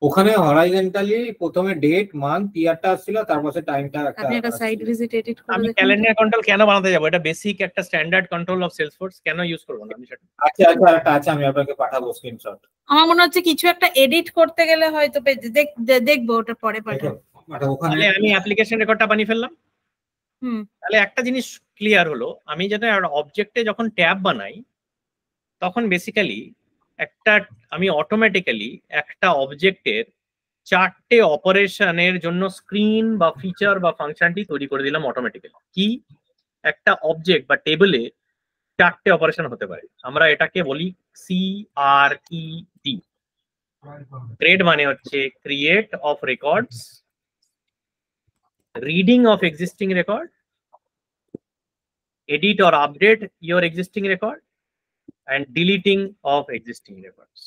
ওখানে হরাইজন্টালি প্রথমে ডেট, মান্থ, ইয়ারটা আসছিল, তারপর টাইমটা আপনি একটা সাইট ভিজিট এডিট করে আমি দেখুন। ক্যালেন্ডার কন্ট্রোল কেন বানাতে যাবো? এটা বেসিক একটা স্ট্যান্ডার্ড কন্ট্রোল অফ সেলসফোর্স, কেন ইউজ করবো না আমি সেটা? আচ্ছা আচ্ছা একটা আছে, আমি আপনাকে পাঠাবো স্ক্রিনশট। আমার মনে হচ্ছে কিছু একটা এডিট করতে গেলে হয়তো দেখবো, ওটা পরে পাঠাবো। ওখানে তাহলে আমি অ্যাপ্লিকেশন রেকর্ডটা বানিয়ে ফেললাম। হুম, তাহলে একটা জিনিস ক্লিয়ার হলো, আমি যাতে অবজেক্টে যখন ট্যাব বানাই তখন বেসিক্যালি আমি অটোমেটিক্যালি একটা অবজেক্টের 4টে অপারেশনের জন্য স্ক্রিন বা ফিচার বা ফাংশনটি তৈরি করে দিলাম অটোমেটিক্যালি। কি একটা অবজেক্ট বা টেবিলে 4টে অপারেশন হতে পারে, আমরা এটাকে বলি CRED। ক্রিয়েট মানে হচ্ছে create of records, reading of existing record, edit or update your existing record, and deleting of existing records.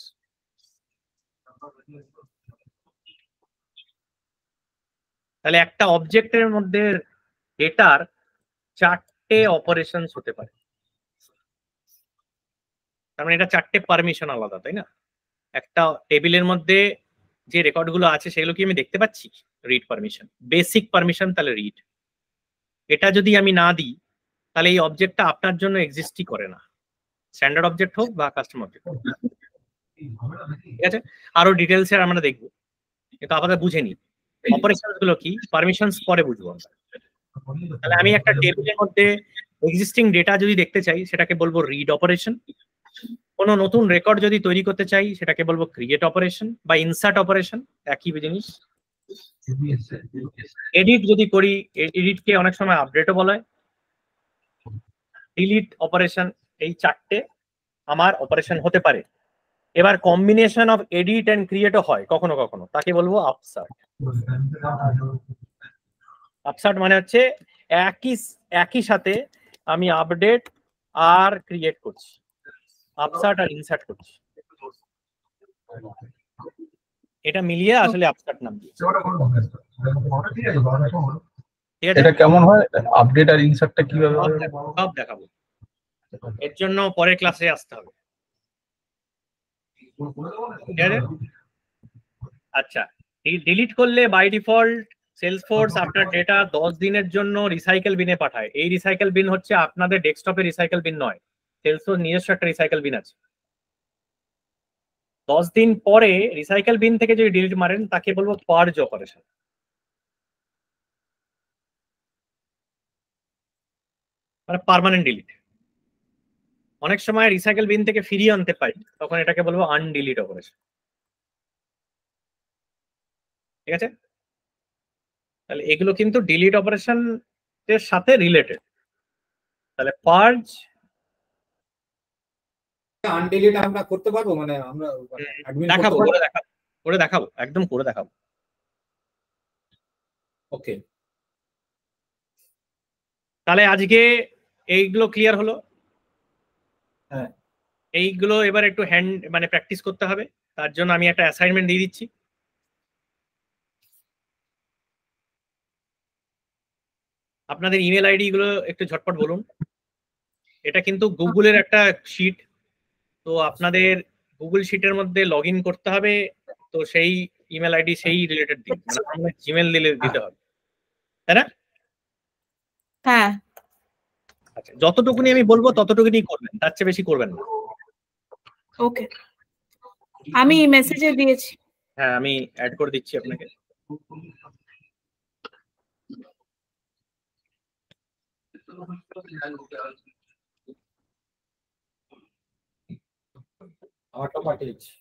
তাহলে একটা অবজেক্টের মধ্যে ডেটার 4টে অপারেশনস হতে পারে। তার মানে এটা 4টে পারমিশন আলাদা, তাই না? একটা টেবিলের মধ্যে যে রেকর্ড গুলো আছে সেগুলো কি আমি দেখতে পাচ্ছি? রিড পারমিশন, বেসিক পারমিশন, তাহলে রিড। এটা যদি আমি না দিই তাহলে এই অবজেক্টটা আপনার জন্য এক্সিস্টই করে না, স্ট্যান্ডার্ড অবজেক্ট হোক বা কাস্টম অবজেক্ট হোক। ঠিক আছে, আরো ডিটেলসে আমরা দেখবো, কিন্তু আপাতত বুঝে নিই অপারেশন গুলো কি, পারমিশনস পরে বুঝবো আমরা। তাহলে আমি একটা টেবিলের মধ্যে এক্সিস্টিং ডেটা যদি দেখতে চাই সেটাকে বলবো রিড অপারেশন। কোনো নতুন রেকর্ড যদি তৈরি করতে চাই সেটাকে বলবো ক্রিয়েট অপারেশন বা ইনসার্ট অপারেশন, একই জিনিস। এডিট যদি করি, এডিটকে অনেক সময় আপডেটও বলা হয়। ডিলিট অপারেশন, এই 4টে আমার অপারেশন হতে পারে। এবার কম্বিনেশন অফ এডিট এন্ড ক্রিয়েটও হয় কখনো কখনো, তাকে বলবো আপসার্ট। আপসার্ট মানে হচ্ছে একই সাথে আমি আপডেট আর ক্রিয়েট করছি, আপসার্ট আর ইনসার্ট করছি, এটা মিলিয়ে আসলে আপসার্ট নাম দিয়েছি। এটা কেমন হয়, আপডেট আর ইনসার্টটা কিভাবে হবে সব দেখাবো, এর জন্য পরের ক্লাসে আসতে হবে। ঠিক আছে, আচ্ছা। ডিলিট করলে বাই ডিফল্ট সেলসফোর্স আপনার ডেটা 10 দিনের জন্য রিসাইকেল বিনে পাঠায়। এই রিসাইকেল বিন হচ্ছে আপনাদের ডেস্কটপে রিসাইকেল বিন নয়, সেলসফোর্স নিজস্ব একটা রিসাইকেল বিন আছে। 10 দিন পরে রিসাইকেল বিন থেকে যদি ডিলিট মারেন তাকে বলবো পার্জ অপারেশন। মানে পার্মানেন্ট ডিলিট। অনেক সময় রিসাইকেল বিন থেকে ফিরিয়ে আনতে পারি, তখন এটাকে বলবো আনডিলিট অপারেশন। ঠিক আছে, তাহলে এগুলো কিন্তু ডিলিট অপারেশন এর সাথে রিলেটেড। তাহলে পার্জ আনডিলিট আমরা করতে পারবো, মানে আমরা দেখাবো, করে দেখাবো, একদম করে দেখাবো। ওকে, তাহলে আজকে এইগুলো ক্লিয়ার হলো। হ্যাঁ, এইগুলো এবার একটু মানে প্র্যাকটিস করতে হবে। তার জন্য আমি একটা অ্যাসাইনমেন্ট দিয়ে দিচ্ছি। আপনাদের ইমেল আইডি গুলো একটু ঝটপট বলুন। এটা কিন্তু গুগলের একটা শিট, তো আপনাদের গুগল শিটের মধ্যে লগ ইন করতে হবে। তো সেই ইমেল আইডি সেই রিলেটেড দিন, মানে আমরা জিমেল দিতে হবে, তাই না? হ্যাঁ, আচ্ছা, যতটুকুনি আমি বলবো ততটুকুনি করবেন, তার চেয়ে বেশি করবেন না। ওকে, আমি মেসেজে দিয়েছি। হ্যাঁ, আমি অ্যাড করে দিচ্ছি আপনাকে। আমারটা পাঠিয়েছি,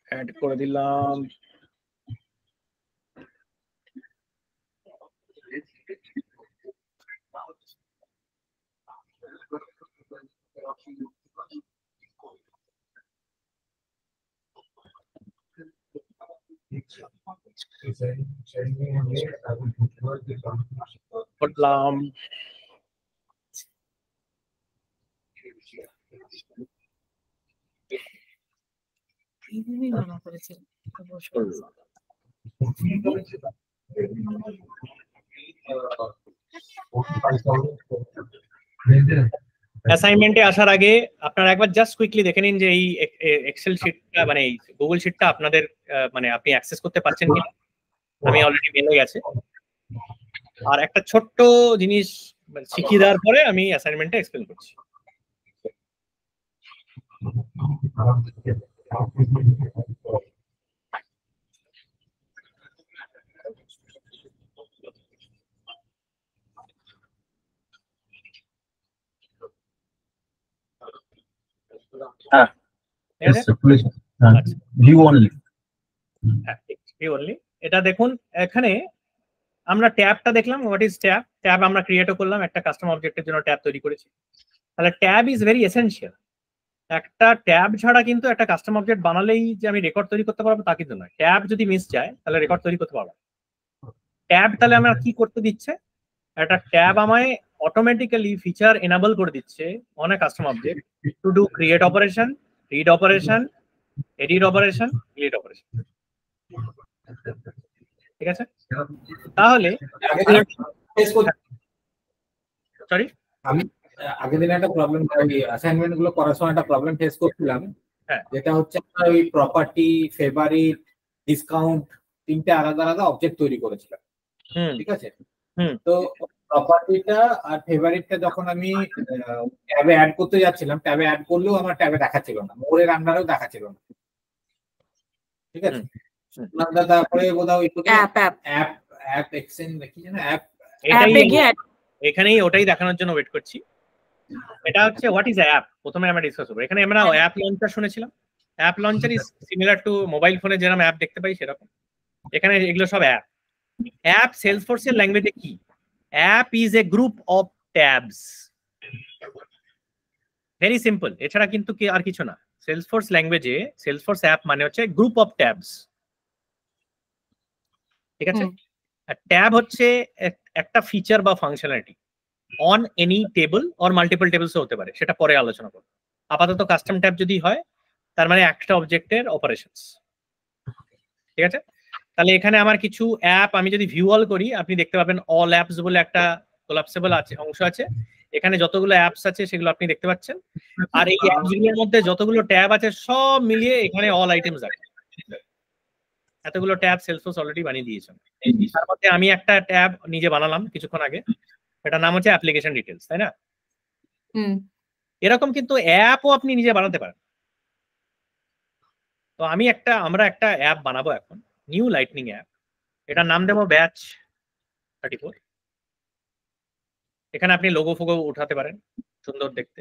অ্যাড করে দিলাম। করলাম। এইভাবেই মনে করেছিল। অ্যাসাইনমেন্টে আসার আগে আপনারা একবার জাস্ট কুইকলি দেখে নিন যে এই এক্সেল শিটটা, মানে এই গুগল শিটটা আপনাদের মানে আপনি অ্যাক্সেস করতে পারছেন কিনা। আমি অলরেডি মেলে গেছে। আর একটা ছোট্ট জিনিস শিখিয়ে দেওয়ার পরে আমি অ্যাসাইনমেন্টটা এক্সপ্লেন করছি। হ্যাঁ, ভিউ অনলি। এটা দেখুন, এখানে আমরা ট্যাবটা দেখলাম। What is tab? ট্যাব আমরা ক্রিয়েটও করলাম, একটা কাস্টম অবজেক্টের জন্য ট্যাব তৈরি করেছি। তাহলে ট্যাব ইজ ভেরি এসেনশিয়াল। একটা ট্যাব ছাড়া কিন্তু একটা কাস্টম অবজেক্ট বানালেই যে আমি রেকর্ড তৈরি করতে পারবো তা কিন্তু নয়। ট্যাব যদি মিস যায় তাহলে রেকর্ড তৈরি করতে পারবো। ট্যাব তাহলে আমার কি করতে দিচ্ছে? একটা ট্যাব আমায় অটোমেটিক্যালি ফিচার এনাবল করে দিচ্ছে on a custom object to do create operation, read operation, edit operation, delete operation. ঠিক আছে, তাহলে সরি সরি আগের দিন একটা প্রবলেম, ওই অ্যাসাইনমেন্ট গুলো করার সময় একটা প্রবলেম ফেস করছিলাম, হ্যাঁ। যেটা হচ্ছে আমরা ওই প্রপার্টি, ফেভারিট, ডিসকাউন্ট তিনটে আলাদা আলাদা অবজেক্ট তৈরি করেছিলাম, ঠিক আছে? তো প্রপার্টিটা আর ফেভারিটটা যখন আমি ট্যাবে অ্যাড করতে যাচ্ছিলাম, ট্যাবে অ্যাড করলেও আমার ট্যাবে দেখাচ্ছিল না, মোড়ের আন্ডারেও দেখাচ্ছিল না, ঠিক আছে? তারপরে বোধহয় অ্যাপ এক্সচেঞ্জ কি যেন অ্যাপ, এখানেই ওটাই দেখানোর জন্য ওয়েট করছি। এটা হচ্ছে হোয়াট ইজ অ্যাপ, প্রথমে আমরা ডিসকাস করব। এখানে আমরা অ্যাপ লঞ্চার শুনেছিলাম। App launcher is similar to mobile ফোনে যেরকম অ্যাপ দেখতে পাই সেরকম। এখানে এগুলো সব অ্যাপ। অ্যাপ সেলসফোর্সের ল্যাঙ্গুয়েজে কি? App is a group of tabs. Very simple, এছাড়া কিন্তু কি আর কিছু না। সেলসফোর্স ল্যাঙ্গুয়েজে সেলসফোর্স অ্যাপ মানে হচ্ছে গ্রুপ অফ ট্যাবস, ঠিক আছে? আর ট্যাব হচ্ছে একটা ফিচার বা functionality on any table or multiple টেবলসও হতে পারে, সেটা পরে আলোচনা করব। আপাতত কাস্টম ট্যাব যদি হয় তার মানে একটা অবজেক্টের অপারেশনস, ঠিক আছে? তাহলে এখানে আমার কিছু অ্যাপ আমি যদি ভিউ অল করি, আপনি দেখতে পাবেন অল অ্যাপস বলে একটা কোলাপসেবল আছে অংশ আছে। এখানে যতগুলো অ্যাপস আছে সেগুলো আপনি দেখতে পাচ্ছেন। আর এই অ্যাপসগুলোর মধ্যে যতগুলো ট্যাব আছে সব মিলিয়ে এখানে অল আইটেমস আছে। এতগুলো ট্যাব সেলসফোর্স অলরেডি বানিয়ে দিয়েছেন। তার মধ্যে আমি একটা ট্যাব নিজে বানালাম কিছুক্ষণ আগে, এটার নাম হচ্ছে অ্যাপ্লিকেশন ডিটেলস, তাই না? এরকম কিন্তু অ্যাপও আপনি নিজে বানাতে পারেন। তো আমরা একটা অ্যাপ বানাবো এখন, নিউ লাইটনিং অ্যাপ। এটার নাম দেবো ব্যাচ 34। এখানে আপনি লোগো ফোগো উঠাতে পারেন, সুন্দর দেখতে।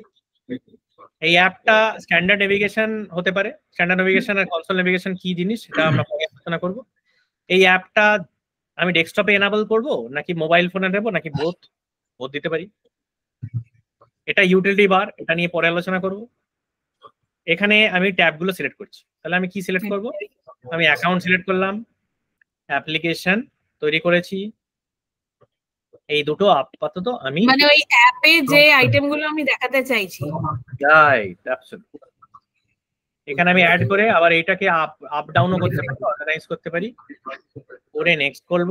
এই অ্যাপটা স্ট্যান্ডার্ড নেভিগেশন হতে পারে। স্ট্যান্ডার্ড নেভিগেশন আর কনসোল নেভিগেশন কি জিনিস সেটা আমরা পরে আলোচনা করব। এই অ্যাপটা আমি ডেস্কটপে এনাবল করব নাকি মোবাইল ফোনে দেবো নাকি বোথ দিতে পারি। এটা ইউটিলিটি বার, এটা নিয়ে পরে আলোচনা করব। এখানে আমি ট্যাবগুলো সিলেক্ট করছি। তাহলে আমি কি সিলেক্ট করব? আমি অ্যাকাউন্ট সিলেক্ট করলাম, অ্যাপ্লিকেশন তৈরি করেছি। এই দুটো আপাতত আমি মানে ওই অ্যাপে যে আইটেমগুলো আমি দেখাতে চাইছি, রাইট, অ্যাবসলিউটলি। এখানে আমি অ্যাড করে আবার এটাকে আপ ডাউনও করতে পারি, অর্গানাইজ করতে পারি, করে নেক্সট করব।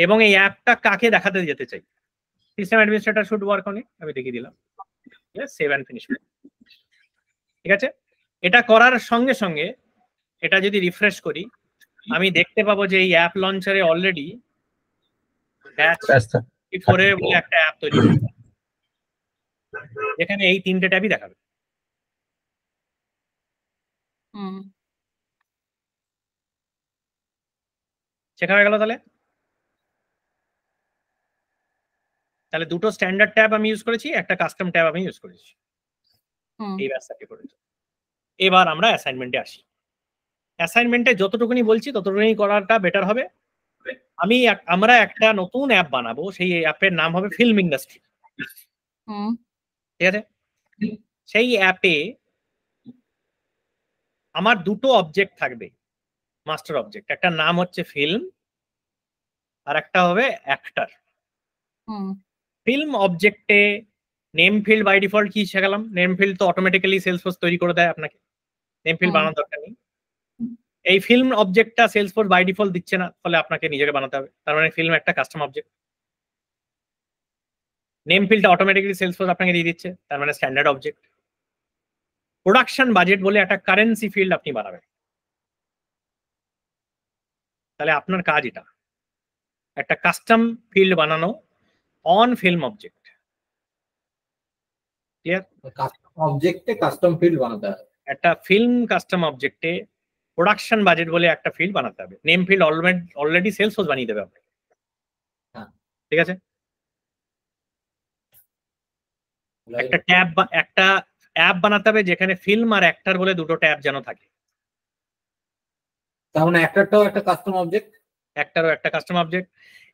এবং এই অ্যাপটা কাকে দেখাতে যেতে চাই, system administrator should work on it, আমি দেখিয়ে দিলাম। সেভ অ্যান্ড ফিনিশ, ঠিক আছে? এটা করার সঙ্গে সঙ্গে এটা যদি রিফ্রেশ করি, আমি দেখতে পাবো যে এই অ্যাপ লঞ্চারে অলরেডি ব্যাচ 34 বলে একটা অ্যাপ তৈরি হয়েছে, এখানে এই তিনটে ট্যাবই দেখাবে। শেখা হয়ে গেল। তাহলে দুটো স্ট্যান্ডার্ড ট্যাব আমি ইউজ করেছি, একটা কাস্টম ট্যাব আমি ইউজ করেছি। এই ব্যাচটাকে করেছি। এবার আমরা অ্যাসাইনমেন্টে আসি। অ্যাসাইনমেন্টে যতটুকুনি বলছি ততটুকুনি করাটা বেটার হবে। আমরা একটা নতুন অ্যাপ বানাবো, সেই অ্যাপের নাম হবে ফিল্ম ইন্ডাস্ট্রি, ঠিক আছে? সেই অ্যাপে আমার দুটো অবজেক্ট থাকবে, মাস্টার অবজেক্ট। একটা নাম হচ্ছে ফিল্ম আর একটা হবে অ্যাক্টর। ফিল্ম অবজেক্টে নেম ফিল্ড বাই ডিফল্ট কি শেখালাম? নেম ফিল্ড তো অটোমেটিক্যালি সেলসফোর্স তৈরি করে দেয় আপনাকে, নেম ফিল্ড বানানোর দরকার নেই। এই ফিল্ম অবজেক্টটা সেলসফোর্স বাই ডিফল্ট দিচ্ছে না, ফলে আপনাকে নিজেকে বানাতে হবে। তার মানে ফিল্ম একটা কাস্টম অবজেক্ট। নেম ফিল্ডটা অটোমেটিক্যালি সেলসফোর্স আপনাকে দিয়ে দিচ্ছে, তার মানে স্ট্যান্ডার্ড অবজেক্ট। প্রোডাকশন বাজেট বলে একটা কারেন্সি ফিল্ড আপনি বানাবেন। তাহলে আপনার কাজ এটা, একটা কাস্টম ফিল্ড বানানো on film object. Clear? Custom অবজেক্টে কাস্টম ফিল্ড বানাতে হবে। একটা ফিল্ম কাস্টম অবজেক্টে প্রোডাকশন বাজেট বলে একটা ফিল্ড বানাতে হবে। নেম ফিল্ড অলরেডি সেলসফোর্স বানিয়ে দেবে আপনাকে, ঠিক আছে? একটা ট্যাব বা একটা অ্যাপ বানাতে হবে যেখানে ফিল্ম আর অ্যাক্টর বলে দুটো ট্যাব যেন থাকে। তার মানে অ্যাক্টরটাও একটা কাস্টম অবজেক্ট, অ্যাক্টরও একটা কাস্টম অবজেক্ট।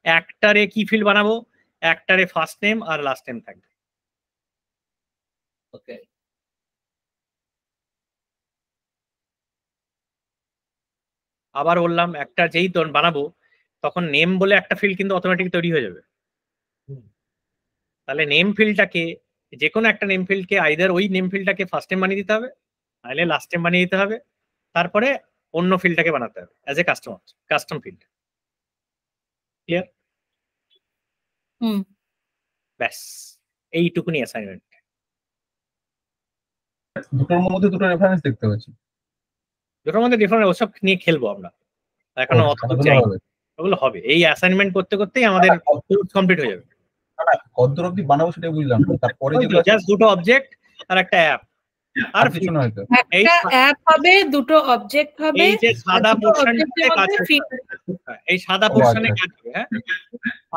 অ্যাক্টরে কি ফিল্ড বানাবো? অ্যাক্টরে ফার্স্ট নেম আর লাস্ট নেম থাকবে। ওকে। আবার বললাম, একটা যেই বানাবো তখন নেম বলে একটা ফিল্ড কিন্তু অটোমেটিক তৈরি হয়ে যাবে। তাহলে নেম ফিল্ডটাকে, যে কোনো একটা নেম ফিল্ডকে আইদার ওই নেম ফিল্ডটাকে ফার্স্ট নেম বানিয়ে দিতে হবে, নাহলে লাস্ট নেম বানিয়ে দিতে হবে, তারপরে অন্য ফিল্ডটাকে বানাতে হবে as a custom field. Clear? হুম, ব্যাস এইটুকুনি অ্যাসাইনমেন্ট। দুটোর মধ্যে দুটো রেফারেন্স দেখতে পাচ্ছি। দুটোর মধ্যে ডিফারেন্ট, ওসব নিয়ে খেলবো আমরা এখনো, অত চাই ওগুলো হবে। এই অ্যাসাইনমেন্ট করতে করতেই আমাদের কমপ্লিট হয়ে যাবে। কতদূর অব্দি বানাবো সেটাই বুঝলাম, তারপরে যেগুলো জাস্ট দুটো অবজেক্ট আর একটা অ্যাপ, আর কিছু না হয়তো। একটা অ্যাপ হবে, দুটো অবজেক্ট হবে, এই যে সাদা পোরশনটাতে কাজ হবে, এই সাদা পোরশনে কাজ হবে। হ্যাঁ,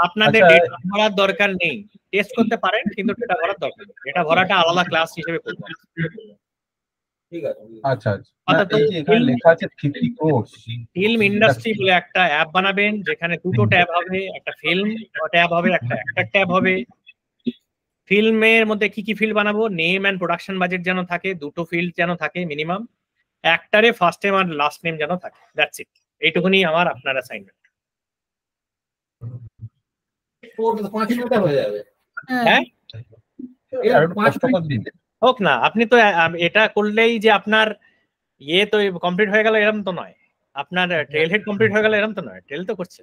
আপনাদের ডেটা ভরার দরকার নেই, টেস্ট করতে পারেন কিন্তু ডেটা ভরার দরকার নেই। ডেটা ভরাটা আলাদা ক্লাস হিসেবে করব। ঠিক আছে। আচ্ছা আচ্ছা, এই যে এখানে লেখা আছে 50 crore ফিল্ম ইন্ডাস্ট্রি বলে একটা অ্যাপ বানাবেন, যেখানে দুটো ট্যাব হবে, একটা ফিল্ম ট্যাব হবে, একটা অ্যাক্টর ট্যাব হবে। ফিল্মের মধ্যে কি কি ফিল্ড বানাবো, নেম এন্ড প্রোডাকশন বাজেট যেন থাকে, দুটো ফিল্ড যেন থাকে মিনিমাম, অ্যাক্টরে ফার্স্ট নেম আর লাস্ট নেম যেন থাকে, দ্যাটস ইট। এইটুকুনি আমার আপনার অ্যাসাইনমেন্ট। ওটা তো 5 মিনিটে হয়ে যাবে। হ্যাঁ, আর একটু কষ্ট করে দিন। হোক না, আপনি তো এটা করলেই যে আপনার ইয়ে তো কমপ্লিট হয়ে গেল এরকম তো নয়, আপনার ট্রেল হেড কমপ্লিট হয়ে গেল এরকম তো নয়, ট্রেল তো করছে।